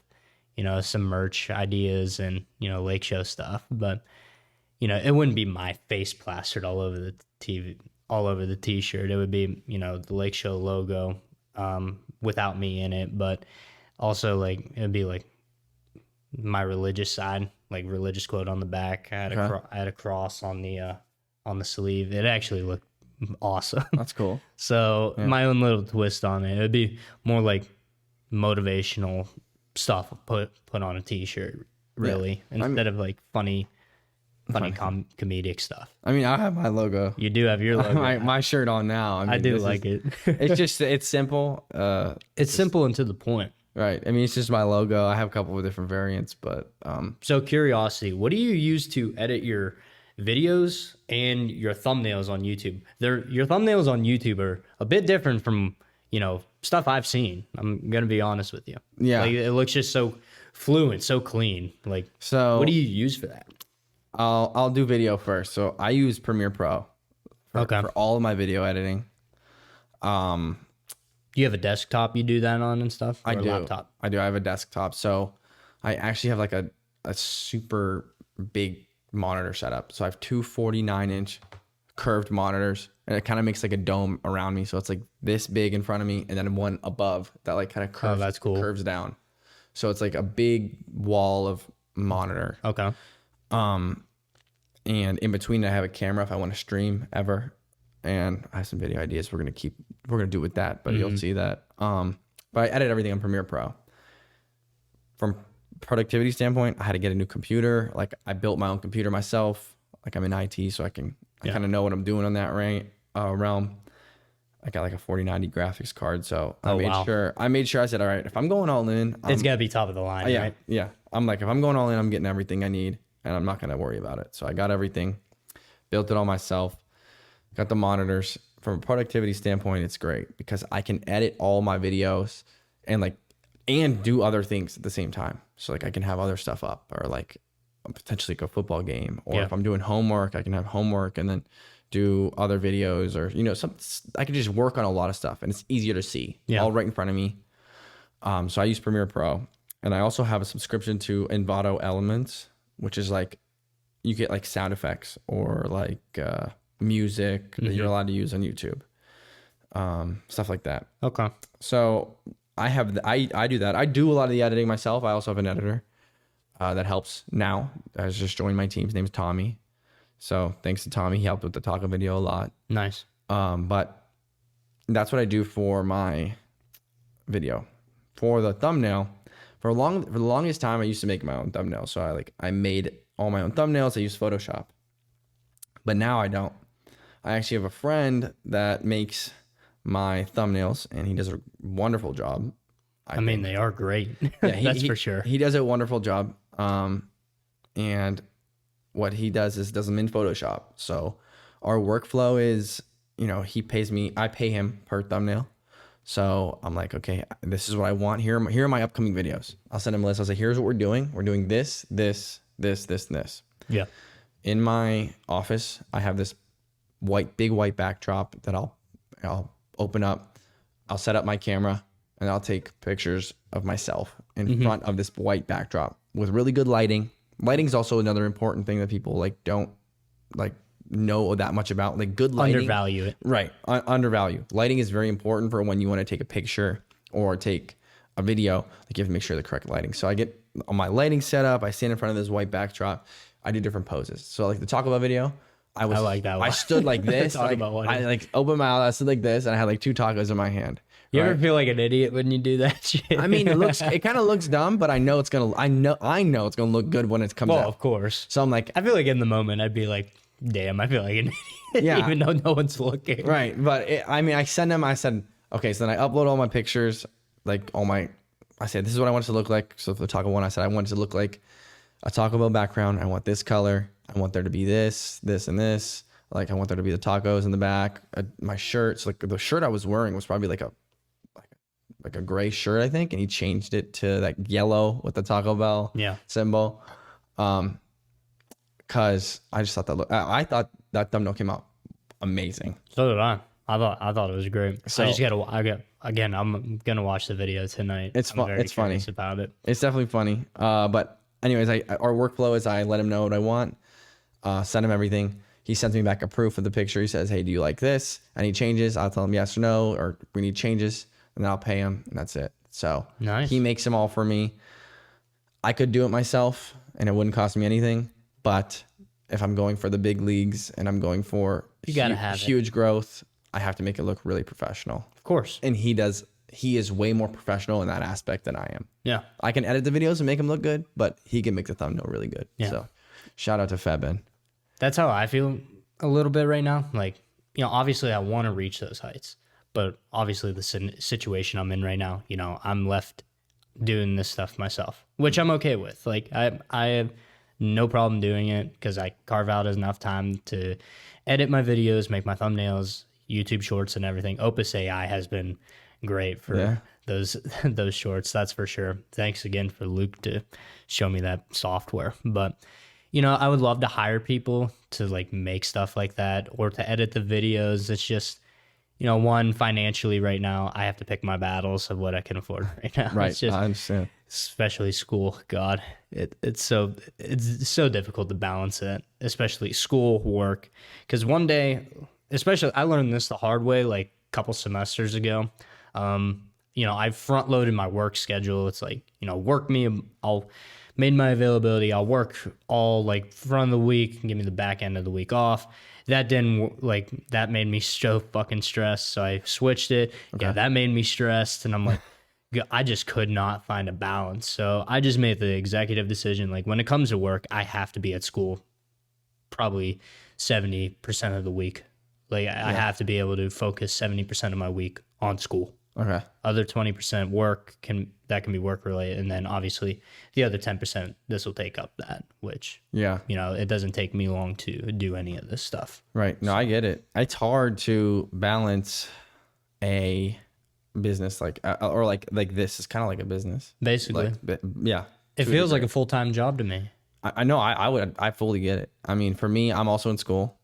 S1: some merch ideas and, Lake Show stuff, but it wouldn't be my face plastered all over the TV, all over the t-shirt. It would be, the Lake Show logo without me in it, but also like it'd be like my religious side, like religious quote on the back.
S2: Okay.
S1: I had a cross on the sleeve. It actually looked awesome.
S2: That's cool.
S1: So
S2: Yeah.
S1: my own little twist on it. It'd be more like motivational stuff put on a t-shirt, really, instead of like funny comedic stuff.
S2: I mean, I have my logo.
S1: You do have your logo.
S2: My shirt on now. I, mean,
S1: I do
S2: this
S1: like
S2: is-
S1: it.
S2: it's simple.
S1: It's simple and to the point.
S2: Right. I mean, it's just my logo. I have a couple of different variants, but
S1: So curiosity, what do you use to edit your videos and your thumbnails on YouTube? Your thumbnails on YouTube are a bit different from, stuff I've seen. I'm going to be honest with you.
S2: Yeah.
S1: Like it looks just so fluent, so clean. Like,
S2: so
S1: what do you use for that?
S2: I'll do video first. So I use Premiere Pro
S1: Okay.
S2: for all of my video editing.
S1: Do you have a desktop you do that on and stuff? Or
S2: I
S1: a
S2: do.
S1: laptop?
S2: I do. I have a desktop. So I actually have like a super big monitor setup. So I have two 49-inch curved monitors, and it kind of makes like a dome around me. So it's like this big in front of me, and then one above that like kind of curves.
S1: that's cool.
S2: Curves down. So it's like a big wall of monitor.
S1: Okay.
S2: And in between, I have a camera if I want to stream ever. And I have some video ideas we're gonna do with that, but you'll see that. But I edit everything on Premiere Pro. From productivity standpoint, I had to get a new computer. Like I built my own computer myself. Like I'm in IT, so I kind of know what I'm doing on that realm. I got like a 4090 graphics card, so I made sure I said, all right, if I'm going all in,
S1: It's got to be top of the line,
S2: yeah,
S1: right?
S2: yeah. I'm like, if I'm going all in, I'm getting everything I need, and I'm not gonna worry about it. So I got everything, built it all myself. Got the monitors. From a productivity standpoint, it's great because I can edit all my videos and do other things at the same time. So like I can have other stuff up, or like potentially like a football game, or if I'm doing homework, I can have homework and then do other videos, or I can just work on a lot of stuff, and it's easier to see all right in front of me. So I use Premiere Pro, and I also have a subscription to Envato Elements, which is like you get like sound effects or like music that you're allowed to use on YouTube, stuff like that.
S1: Okay.
S2: So I do that. I do a lot of the editing myself. I also have an editor that helps now. Has just joined my team. His name's Tommy. So thanks to Tommy, he helped with the taco video a lot.
S1: Nice.
S2: But that's what I do for my video. For the thumbnail, for the longest time, I used to make my own thumbnails. So I made all my own thumbnails. I use Photoshop, but now I don't. I actually have a friend that makes my thumbnails, and he does a wonderful job.
S1: I mean, they are great.
S2: Yeah,
S1: That's for sure.
S2: He does a wonderful job. And what he does is does them in Photoshop. So our workflow is, he pays me, I pay him per thumbnail. So I'm like, okay, this is what I want. Here are my upcoming videos. I'll send him a list. I'll say, here's what we're doing. We're doing this, this, this, this, and this.
S1: Yeah.
S2: In my office, I have this big white backdrop that I'll open up. I'll set up my camera, and I'll take pictures of myself in front of this white backdrop with really good lighting. Lighting is also another important thing that people don't know that much about. Like good lighting.
S1: Undervalue it.
S2: Right. Undervalue. Lighting is very important for when you want to take a picture or take a video. Like you have to make sure the correct lighting. So I get on my lighting setup. I stand in front of this white backdrop. I do different poses. So like the Taco Bell video, I like that one. I stood like this. I opened my eyes. I stood like this, and I had like 2 tacos in my hand.
S1: You ever feel like an idiot when you do that shit?
S2: I mean, it kind of looks dumb, but I know it's gonna look good when it comes out.
S1: Well, of course.
S2: So I'm like,
S1: I feel like in the moment I'd be like, damn, I feel like an idiot,
S2: Yeah.
S1: even though no one's looking.
S2: right. But I send them. I said, okay. So then I upload all my pictures, I said, this is what I want it to look like. So for the taco one, I said I want it to look like a Taco Bell background. I want this color. I want there to be this, this, and this. Like I want there to be the tacos in the back. My shirt. So like the shirt I was wearing was probably like a gray shirt, I think, and he changed it to that yellow with the Taco Bell symbol. Cause I just thought I thought that thumbnail came out amazing.
S1: So did I. I thought it was great.
S2: So
S1: I'm gonna watch the video tonight.
S2: It's fun. It's funny
S1: about it.
S2: It's definitely funny. But anyways, our workflow is I let him know what I want, send him everything. He sends me back a proof of the picture. He says, hey, do you like this? Any changes? I'll tell him yes or no, or we need changes. and then I'll pay him, and that's it. So
S1: Nice.
S2: he makes them all for me. I could do it myself, and it wouldn't cost me anything. But if I'm going for the big leagues and I'm going for
S1: You gotta have it.
S2: huge growth, I have to make it look really professional.
S1: Of course.
S2: And he is way more professional in that aspect than I am.
S1: Yeah.
S2: I can edit the videos and make them look good, but he can make the thumbnail really good.
S1: Yeah.
S2: So shout out to Febin.
S1: That's how I feel a little bit right now. Like, you know, obviously I want to reach those heights, but obviously the situation I'm in right now, you know, I'm left doing this stuff myself, which I'm okay with. Like, I have no problem doing it because I carve out enough time to edit my videos, make my thumbnails, YouTube shorts and everything. Opus AI has been great for those shorts, that's for sure. Thanks again for Luke to show me that software. But you know, I would love to hire people to like make stuff like that or to edit the videos. It's just, you know, one, financially right now, I have to pick my battles of what I can afford right now.
S2: Right.
S1: It's just,
S2: I understand.
S1: especially school. God, it's so difficult to balance it, especially school, work. Because one day, especially, I learned this the hard way, like a couple semesters ago. You know, I front loaded my work schedule. It's like, you know, work me, I'll made my availability. I'll work all like front of the week and give me the back end of the week off. That didn't like, that made me so fucking stressed. So I switched it. Okay. Yeah, that made me stressed. And I'm like, I just could not find a balance. So I just made the executive decision. Like when it comes to work, I have to be at school probably 70% of the week. Like I have to be able to focus 70% of my week on school.
S2: Okay.
S1: Other 20% work can be work related, and then obviously the other 10% this will take up that, which you know, it doesn't take me long to do any of this stuff.
S2: Right. No, I get it. It's hard to balance a business like or like this is kind of like a business
S1: Basically.
S2: Like, yeah.
S1: It feels like a full-time job to me.
S2: I know. I fully get it. I mean, for me, I'm also in school.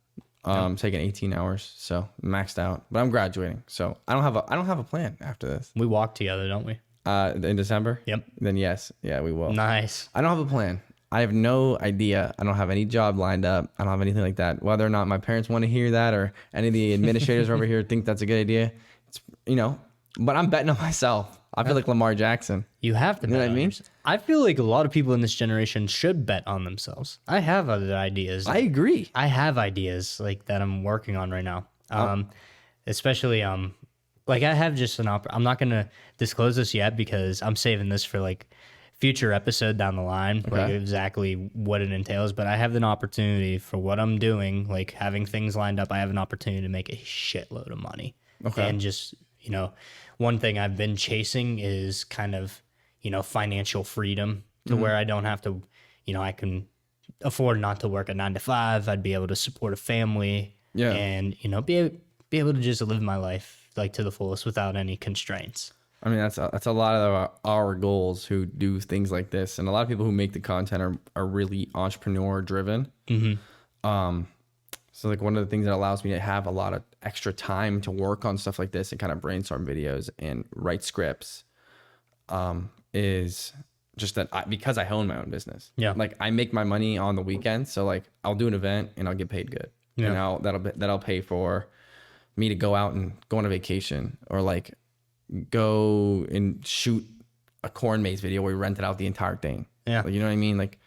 S2: Taking 18 hours, so maxed out. But I'm graduating, so I don't have a plan after this.
S1: We walk together, don't we?
S2: In December.
S1: Yep.
S2: Then yes, yeah, we will.
S1: Nice.
S2: I don't have a plan. I have no idea. I don't have any job lined up. I don't have anything like that. Whether or not my parents want to hear that or any of the administrators over here think that's a good idea, it's, you know. But I'm betting on myself. I feel like Lamar Jackson.
S1: You have to bet
S2: know what I mean?
S1: I feel like a lot of people in this generation should bet on themselves. I have other ideas.
S2: I agree.
S1: I have ideas like that I'm working on right now. Especially like I have just an I'm not going to disclose this yet because I'm saving this for like future episode down the line, like exactly what it entails, but I have an opportunity for what I'm doing, like having things lined up. I have an opportunity to make a shitload of money. Okay. And just, you know, one thing I've been chasing is kind of, you know, financial freedom to where I don't have to, you know, I can afford not to work a 9 to 5. I'd be able to support a family and, you know, be able to just live my life like to the fullest without any constraints.
S2: I mean, that's a lot of our goals who do things like this. And a lot of people who make the content are really entrepreneur driven. So like one of the things that allows me to have a lot of extra time to work on stuff like this and kind of brainstorm videos and write scripts is just that because I own my own business. Yeah. Like I make my money on the weekends. So like I'll do an event and I'll get paid good. Yeah. And that'll pay for me to go out and go on a vacation or like go and shoot a corn maze video where we rented out the entire thing. Yeah. Like, you know what I mean? Like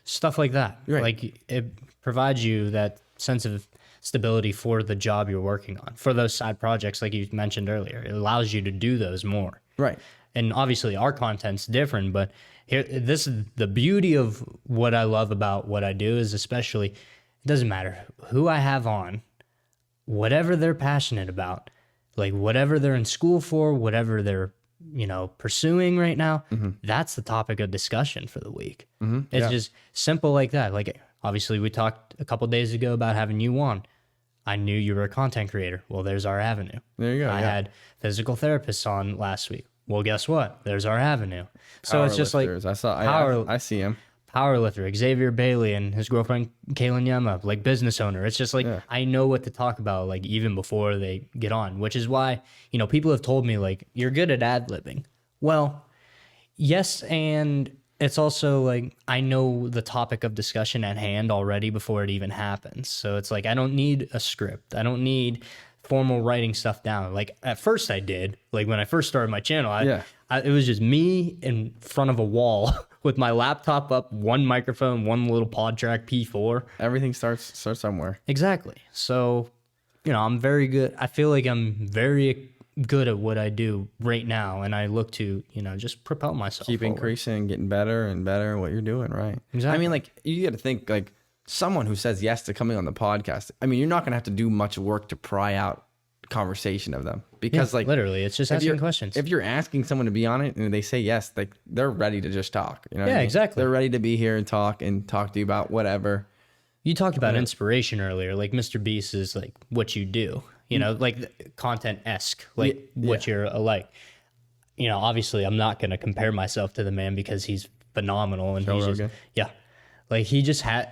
S1: stuff like that. Right. Like it provides you that sense of stability for the job you're working on, for those side projects like you mentioned earlier. It allows you to do those more. Right. And obviously our content's different, but here, this is the beauty of what I love about what I do is especially, it doesn't matter who I have on, whatever they're passionate about, like whatever they're in school for, whatever they're, you know, pursuing right now, that's the topic of discussion for the week. It's just simple like that. Like obviously we talked a couple days ago about having you on. I knew you were a content creator. Well, there's our avenue. There you go. I had physical therapists on last week. Well, guess what? There's our avenue. So it's just like
S2: I see him.
S1: Powerlifter, Xavier Bailey and his girlfriend, Kaylin Yama, like business owner. It's just like, I know what to talk about, like even before they get on, which is why, you know, people have told me like, you're good at ad-libbing. Well, yes. And it's also like, I know the topic of discussion at hand already before it even happens. So it's like, I don't need a script. I don't need formal writing stuff down. Like at first I did, like when I first started my channel, it was just me in front of a wall with my laptop up, one microphone, one little pod track P4.
S2: Everything starts somewhere.
S1: Exactly. So, I'm very good. I feel like I'm very good at what I do right now, and I look to, just propel myself.
S2: Keep
S1: forward.
S2: increasing, getting better and better at what you're doing, right?
S1: Exactly.
S2: I mean, like, you got to think, like, someone who says yes to coming on the podcast, I mean, you're not going to have to do much work to pry out conversation of them, because like
S1: literally it's just asking questions.
S2: If you're asking someone to be on it and they say yes, like they're ready to just talk, what I mean?
S1: Exactly.
S2: They're ready to be here and talk to you about whatever.
S1: You talked about inspiration earlier, like Mr. Beast is like what you do, like content-esque, like what you're like. Obviously I'm not going to compare myself to the man because he's phenomenal, and he's just, like he just had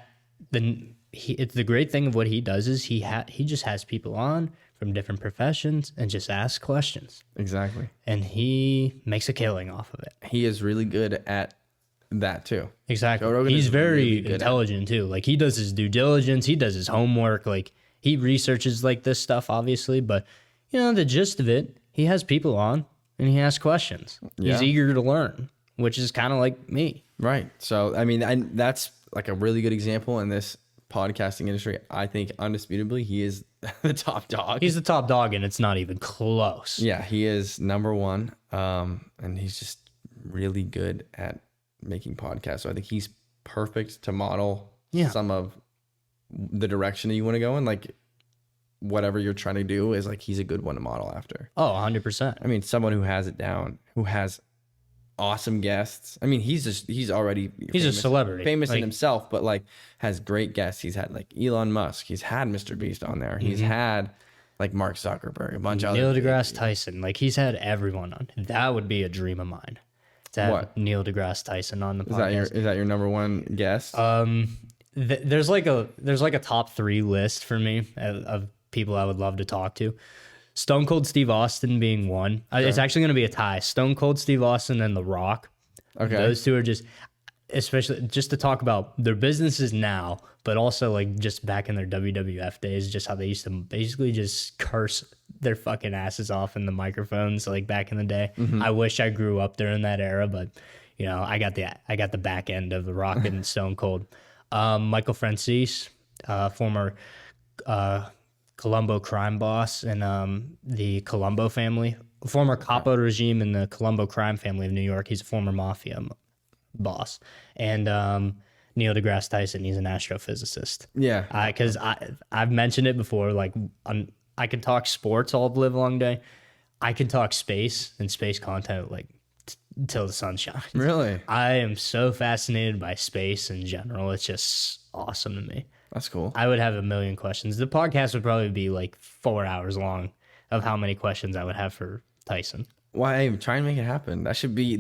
S1: it's the great thing of what he does is he just has people on from different professions and just asks questions.
S2: Exactly.
S1: And he makes a killing off of it.
S2: He is really good at that too.
S1: Exactly. He's very intelligent too. Like he does his due diligence, he does his homework, like he researches like this stuff obviously, but the gist of it, he has people on and he asks questions. He's eager to learn, which is kind of like me.
S2: Right. So, I mean, that's like a really good example in this podcasting industry. I think undisputably he is the top dog.
S1: He's the top dog, and it's not even close.
S2: Yeah, he is number one. And he's just really good at making podcasts. So I think he's perfect to model some of the direction that you want to go in. Like whatever you're trying to do is like, he's a good one to model after.
S1: Oh, 100%.
S2: I mean, someone who has it down, who has awesome guests. I mean, he's already
S1: he's a celebrity,
S2: famous in himself, but like has great guests. He's had like Elon Musk. He's had Mr. Beast on there. He's had like Mark Zuckerberg, a bunch of
S1: Neil deGrasse Tyson. Like he's had everyone on. That would be a dream of mine to have Neil deGrasse Tyson on the podcast.
S2: Is that your number one guest?
S1: There's like a top 3 list for me of people I would love to talk to. Stone Cold Steve Austin being one. Okay. It's actually going to be a tie. Stone Cold Steve Austin and The Rock. Okay. Those two are just, especially just to talk about their businesses now, but also like just back in their WWF days, just how they used to basically just curse their fucking asses off in the microphones like back in the day. Mm-hmm. I wish I grew up during that era, but I got the back end of The Rock and Stone Cold. Michael Francis, former Colombo crime boss and the Colombo family, former Capo regime in the Colombo crime family of New York. He's a former mafia boss. And Neil deGrasse Tyson, he's an astrophysicist. Yeah. Because I've mentioned it before, like I can talk sports all the live long day. I can talk space and space content like till the sun shines. Really? I am so fascinated by space in general. It's just awesome to me.
S2: That's cool.
S1: I would have a million questions. The podcast would probably be like 4 hours long of how many questions I would have for Tyson.
S2: Why? Try and make it happen. That should be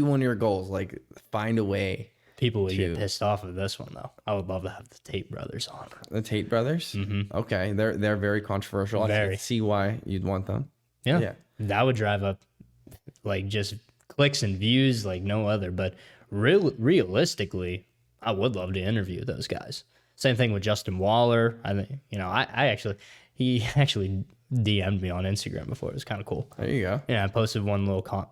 S2: one of your goals. Like find a way.
S1: People would get pissed off of this one though. I would love to have the Tate brothers on.
S2: The Tate brothers? Mm-hmm. Okay. They're very controversial. I can see why you'd want them.
S1: Yeah. That would drive up like just clicks and views like no other. But realistically, I would love to interview those guys. Same thing with Justin Waller. I think he actually DM'd me on Instagram before. It was kind of cool.
S2: There you go.
S1: Yeah, I posted one little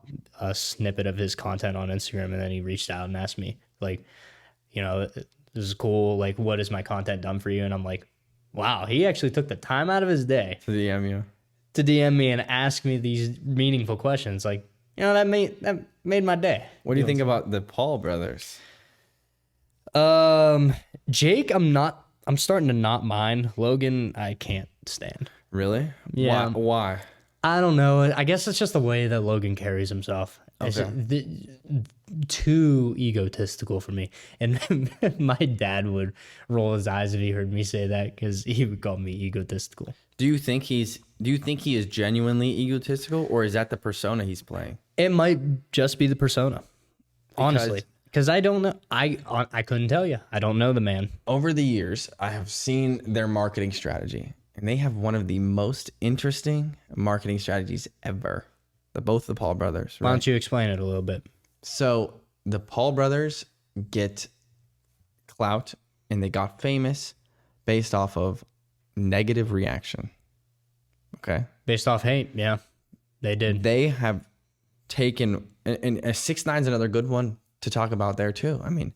S1: snippet of his content on Instagram, and then he reached out and asked me, like, this is cool. Like, what has my content done for you? And I'm like, wow, he actually took the time out of his day
S2: to DM you,
S1: to DM me and ask me these meaningful questions. Like, that made my day.
S2: What do you think about the Paul brothers?
S1: Jake, I'm starting to not mind. Logan, I can't stand.
S2: Really?
S1: Yeah.
S2: Why?
S1: I don't know. I guess it's just the way that Logan carries himself. Okay. It's too egotistical for me. And my dad would roll his eyes if he heard me say that because he would call me egotistical.
S2: Do you think he is genuinely egotistical, or is that the persona he's playing?
S1: It might just be the persona. Honestly. Because I don't know. I couldn't tell you. I don't know the man.
S2: Over the years, I have seen their marketing strategy, and they have one of the most interesting marketing strategies ever. Both the Paul brothers. Right?
S1: Why don't you explain it a little bit?
S2: So the Paul brothers get clout, and they got famous based off of negative reaction. Okay.
S1: Based off hate, yeah, they did.
S2: They have taken, and 6ix9ine's another good one to talk about there too. I mean,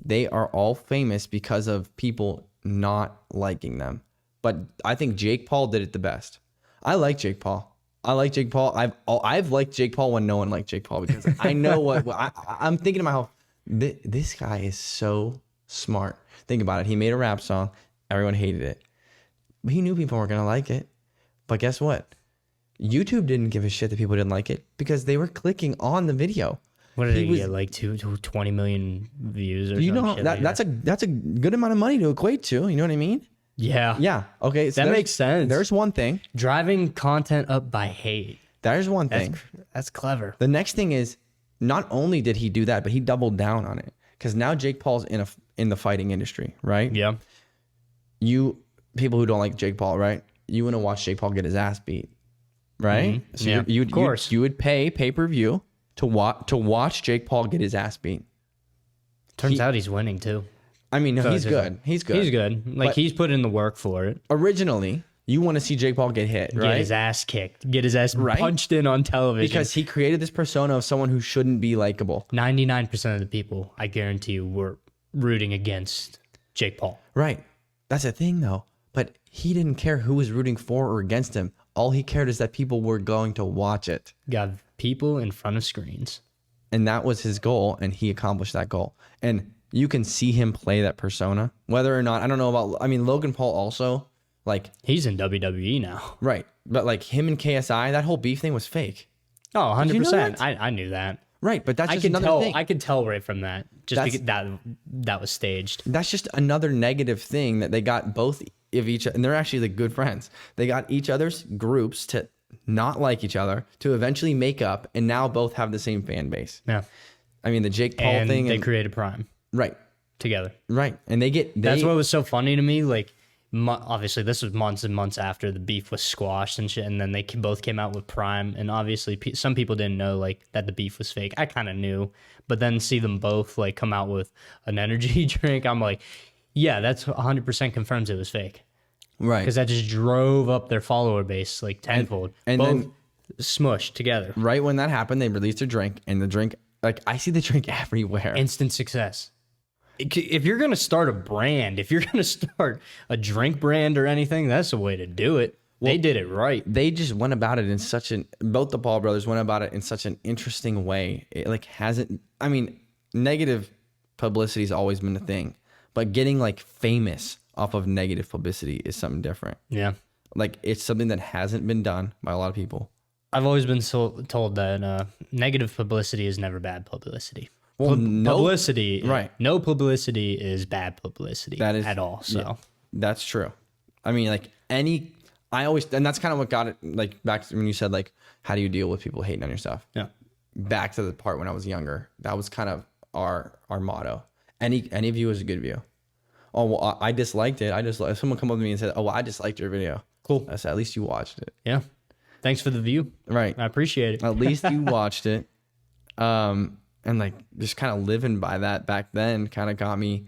S2: they are all famous because of people not liking them. But I think Jake Paul did it the best. I like Jake Paul. I've liked Jake Paul when no one liked Jake Paul, because I know I'm thinking to myself, this guy is so smart. Think about it. He made a rap song. Everyone hated it. But he knew people weren't going to like it. But guess what? YouTube didn't give a shit that people didn't like it, because they were clicking on the video.
S1: What did he get, like 20 million views or something?
S2: That's a good amount of money to equate to. You know what I mean?
S1: Yeah.
S2: Yeah. Okay. So
S1: that makes sense.
S2: There's one thing.
S1: Driving content up by hate.
S2: There's one thing.
S1: That's clever.
S2: The next thing is, not only did he do that, but he doubled down on it. Because now Jake Paul's in the fighting industry, right?
S1: Yeah.
S2: People who don't like Jake Paul, right? You want to watch Jake Paul get his ass beat, right?
S1: Mm-hmm. So yeah, of course.
S2: You would pay pay-per-view to watch Jake Paul get his ass beat.
S1: Turns out he's winning too.
S2: I mean, no, he's good. He's good.
S1: He's good. Like, he's put in the work for it.
S2: Originally, you want to see Jake Paul get hit, right?
S1: Get his ass kicked. Get his ass punched in on television.
S2: Because he created this persona of someone who shouldn't be likable.
S1: 99% of the people, I guarantee you, were rooting against Jake Paul.
S2: Right. That's a thing, though. But he didn't care who was rooting for or against him. All he cared is that people were going to watch it.
S1: Got people in front of screens.
S2: And that was his goal, and he accomplished that goal. And you can see him play that persona, whether or not, I don't know about, I mean, Logan Paul also, like.
S1: He's in WWE now.
S2: Right. But like him and KSI, that whole beef thing was fake.
S1: Oh, 100%.
S2: Did you know that?
S1: I knew that.
S2: Right, but that's just another thing.
S1: I could tell right from that, just because that was staged.
S2: That's just another negative thing that they got both of each, and they're actually like good friends. They got each other's groups to not like each other, to eventually make up, and now both have the same fan base.
S1: Yeah.
S2: I mean, the Jake Paul thing.
S1: They created Prime.
S2: Right.
S1: Together.
S2: Right. And
S1: that's what was so funny to me. Like, obviously, this was months and months after the beef was squashed and shit, and then they both came out with Prime, and obviously some people didn't know like that the beef was fake. I kind of knew, but then see them both like come out with an energy drink, I'm like, yeah, that's 100% confirms it was fake.
S2: Right.
S1: Because that just drove up their follower base like tenfold. And both then smushed together.
S2: Right when that happened, they released a drink, and the drink, like, I see the drink everywhere.
S1: Instant success. If you're going to start a brand, if you're going to start a drink brand or anything, that's the way to do it. Well, they did it right.
S2: They just went about it in both the Paul brothers went about it in such an interesting way. It like hasn't, I mean, negative publicity has always been a thing, but getting like famous off of negative publicity is something different.
S1: Yeah.
S2: Like, it's something that hasn't been done by a lot of people.
S1: I've always been told that negative publicity is never bad publicity.
S2: Well,
S1: publicity,
S2: right?
S1: No publicity is bad publicity at all. So
S2: yeah, that's true. I mean, like and that's kind of what got it. Like, back to when you said like, how do you deal with people hating on your stuff?
S1: Yeah.
S2: Back to the part when I was younger, that was kind of our motto. Any view is a good view. Oh, well, I disliked it. If someone come up to me and said, "Oh, well, I disliked your video,"
S1: cool.
S2: I said, at least you watched it.
S1: Yeah. Thanks for the view.
S2: Right.
S1: I appreciate it.
S2: At least you watched it. And like just kind of living by that back then kind of got me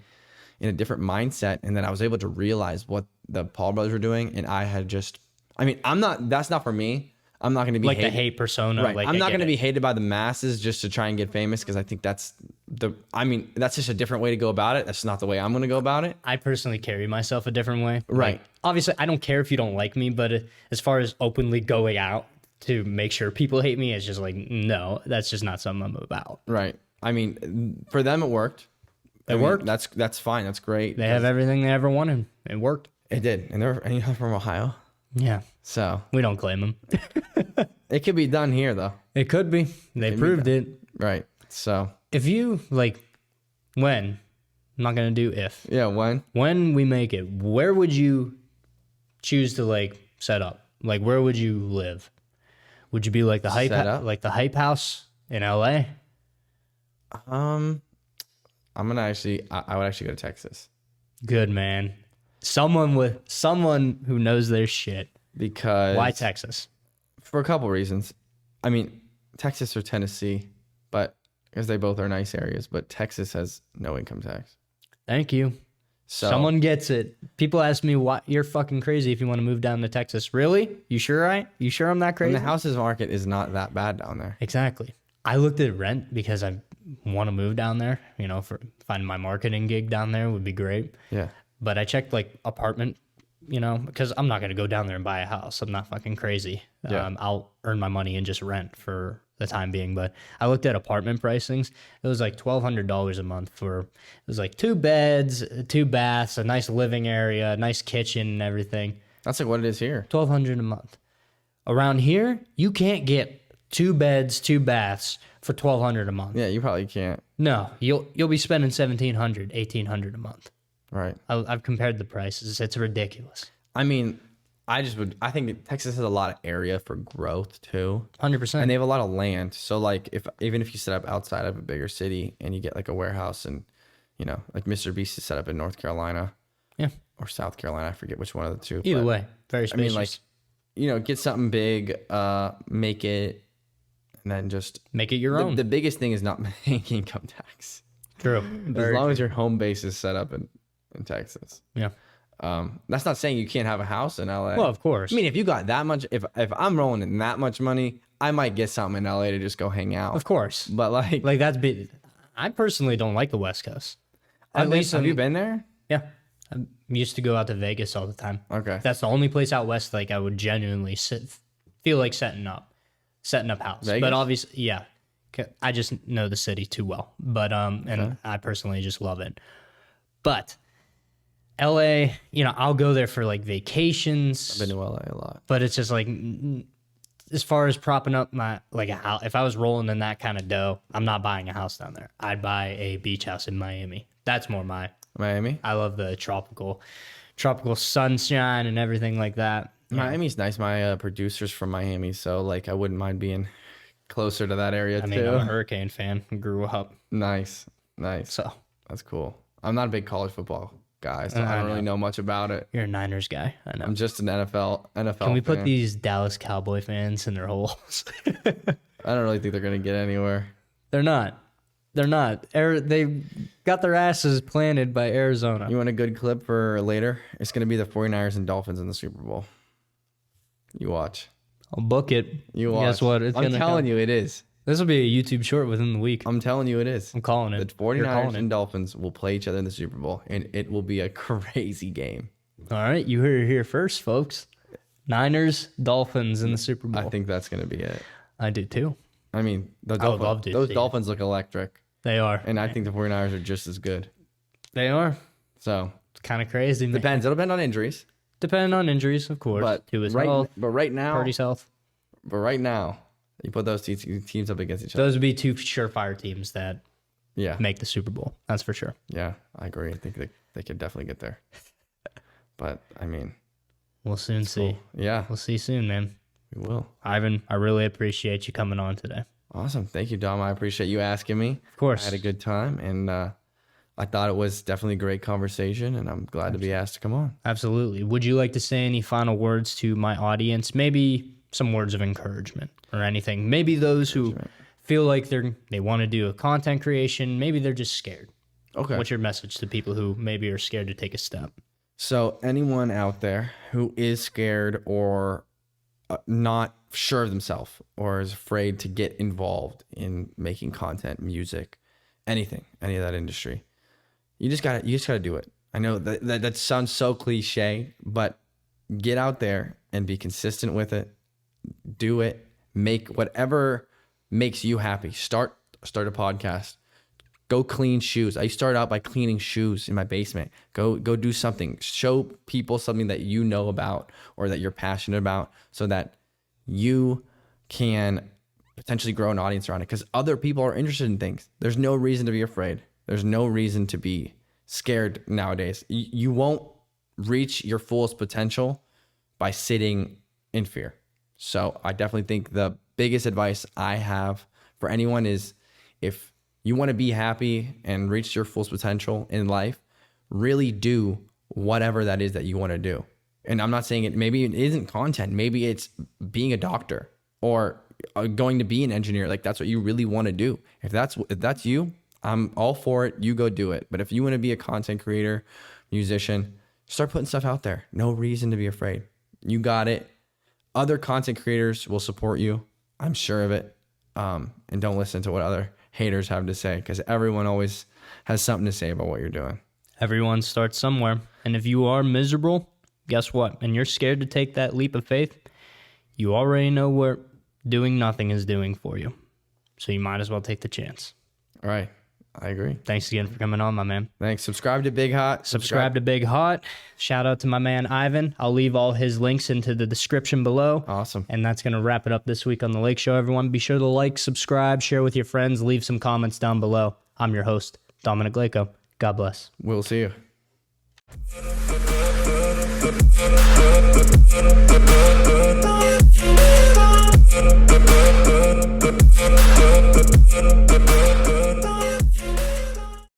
S2: in a different mindset. And then I was able to realize what the Paul brothers were doing. And I had that's not for me. I'm not going to be
S1: like hated. The hate persona.
S2: Right.
S1: Like,
S2: I'm not going to be hated by the masses just to try and get famous, because I think that's just a different way to go about it. That's not the way I'm going to go about it.
S1: I personally carry myself a different way.
S2: Right.
S1: Like, obviously, I don't care if you don't like me, but as far as openly going out to make sure people hate me, it's just like, no, that's just not something I'm about.
S2: Right. I mean, for them, it worked.
S1: It worked.
S2: That's fine. That's great.
S1: They have everything they ever wanted. It worked.
S2: It did. And they're from Ohio.
S1: Yeah.
S2: So
S1: we don't claim them.
S2: It could be done here, though.
S1: It could be. They proved it.
S2: Right. So
S1: if you when, I'm not going to do if.
S2: Yeah, when
S1: we make it, where would you choose to set up? Like, where would you live? Would you be like the hype house in LA?
S2: I'm gonna I would actually go to Texas.
S1: Good, man. Someone who knows their shit.
S2: Because
S1: why Texas?
S2: For a couple reasons. I mean, Texas or Tennessee, but because they both are nice areas, but Texas has no income tax.
S1: Thank you.
S2: So
S1: Someone gets it. People ask me, why you're fucking crazy if you want to move down to Texas. Really? You sure You sure I'm that
S2: and
S1: crazy?
S2: the houses market is not that bad down there.
S1: Exactly. I looked at rent because I want to move down there, for finding my marketing gig down there would be great.
S2: Yeah.
S1: But I checked like apartment, because I'm not going to go down there and buy a house. I'm not fucking crazy.
S2: Yeah.
S1: I'll earn my money and just rent for the time being. But I looked at apartment pricings. It was like $1,200 a month it was like 2 beds, 2 baths, a nice living area, a nice kitchen and everything.
S2: That's like what it is here.
S1: $1,200 a month. Around here, you can't get 2 beds, 2 baths for $1,200 a month.
S2: Yeah, you probably can't.
S1: No, you'll be spending $1,700, $1,800 a month.
S2: Right.
S1: I've compared the prices. It's ridiculous.
S2: I mean, I think Texas has a lot of area for growth too.
S1: 100%.
S2: And they have a lot of land. So like even if you set up outside of a bigger city and you get like a warehouse and like Mr. Beast is set up in North Carolina.
S1: Yeah.
S2: Or South Carolina, I forget which one of the two.
S1: Either way, very spacious.
S2: I mean, like, get something big, make it, and then just
S1: make it your own.
S2: The biggest thing is not paying income tax.
S1: True.
S2: As long as your home base is set up in Texas.
S1: Yeah.
S2: That's not saying you can't have a house in LA.
S1: Well, of course.
S2: I mean, if you got that much, if I'm rolling in that much money, I might get something in LA to just go hang out.
S1: Of course.
S2: But like
S1: that's big. I personally don't like the West Coast.
S2: have you been there?
S1: Yeah. I used to go out to Vegas all the time.
S2: Okay.
S1: That's the only place out west like I would genuinely feel like setting up house.
S2: Vegas?
S1: But obviously, yeah. I just know the city too well. But and I personally just love it. But LA, I'll go there for like vacations.
S2: I've been to LA a lot.
S1: But it's just like as far as propping up my like a house, if I was rolling in that kind of dough, I'm not buying a house down there. I'd buy a beach house in Miami. That's more
S2: Miami?
S1: I love the tropical sunshine and everything like that.
S2: Miami's nice. My producer's from Miami, so like I wouldn't mind being closer to that area
S1: I
S2: too.
S1: mean, I'm a Hurricane fan. Grew up.
S2: Nice.
S1: So
S2: That's cool. I'm not a big college football guy, so I don't really know much about it.
S1: you're a Niners guy. I know.
S2: I'm just an NFL
S1: Can we put
S2: fan.
S1: these Dallas Cowboy fans in their holes?
S2: I don't really think they're gonna get anywhere.
S1: They're not. They got their asses planted by Arizona.
S2: You want a good clip for later? It's gonna be the 49ers and Dolphins in the Super Bowl. You watch.
S1: I'll book it.
S2: You watch.
S1: Guess what?
S2: I'm telling you, it is.
S1: This will be a YouTube short within the week.
S2: I'm telling you, it is.
S1: I'm calling it.
S2: The 49ers and Dolphins will play each other in the Super Bowl, and it will be a crazy game.
S1: All right, you heard it here first, folks. Niners, Dolphins in the Super Bowl.
S2: I think that's gonna be it.
S1: I do too.
S2: I mean,
S1: I would love to
S2: those
S1: see it.
S2: Dolphins look electric,
S1: They are.
S2: and I think the 49ers are just as good.
S1: They are.
S2: So
S1: It's kind of crazy. Man.
S2: depends. It'll depend on injuries,
S1: Depending on injuries, of course.
S2: but
S1: to his
S2: right,
S1: health,
S2: but right now,
S1: Purdy's health.
S2: you put those teams up against each other.
S1: Those would be 2 surefire teams that
S2: Yeah,
S1: make the Super Bowl. That's for sure.
S2: yeah, I agree. I think they could definitely get there. But I mean,
S1: We'll soon see.
S2: yeah,
S1: We'll see soon, man.
S2: we will.
S1: Ivan, I really appreciate you coming on today.
S2: Awesome. Thank you, Dom. I appreciate you asking me.
S1: Of course.
S2: I had a good time, and I thought it was definitely a great conversation, and I'm glad to be asked to come on.
S1: Absolutely. Would you like to say any final words to my audience? Maybe some words of encouragement or anything. Maybe those who feel like they want to do a content creation. Maybe they're just scared.
S2: Okay.
S1: What's your message to people who maybe are scared to take a step?
S2: So anyone out there who is scared or not sure of themselves or is afraid to get involved in making content, music, anything, any of that industry, you just gotta do it. I know that sounds so cliche, but get out there and be consistent with it. Do it. Make whatever makes you happy. Start a podcast. Go clean shoes. I started out by cleaning shoes in my basement. Go do something. Show people something that you know about or that you're passionate about so that you can potentially grow an audience around it because other people are interested in things. There's no reason to be afraid. There's no reason to be scared nowadays. You won't reach your fullest potential by sitting in fear. So I definitely think the biggest advice I have for anyone is if you want to be happy and reach your fullest potential in life, really do whatever that is that you want to do. And I'm not saying maybe it isn't content. Maybe it's being a doctor or going to be an engineer. Like that's what you really want to do. If that's you, I'm all for it. You go do it. But if you want to be a content creator, musician, start putting stuff out there. No reason to be afraid. You got it. Other content creators will support you. I'm sure of it. And don't listen to what other haters have to say, because everyone always has something to say about what you're doing.
S1: Everyone starts somewhere. And if you are miserable, guess what? And you're scared to take that leap of faith, you already know what doing nothing is doing for you. So you might as well take the chance.
S2: All right. I agree.
S1: Thanks again for coming on, my man.
S2: Thanks. Subscribe to BigHot.
S1: Subscribe to BigHot. Shout out to my man, Ivan. I'll leave all his links into the description below.
S2: Awesome.
S1: And that's going to wrap it up this week on The Lake Show, everyone. Be sure to like, subscribe, share with your friends, leave some comments down below. I'm your host, Dominic Lako. God bless.
S2: We'll see you.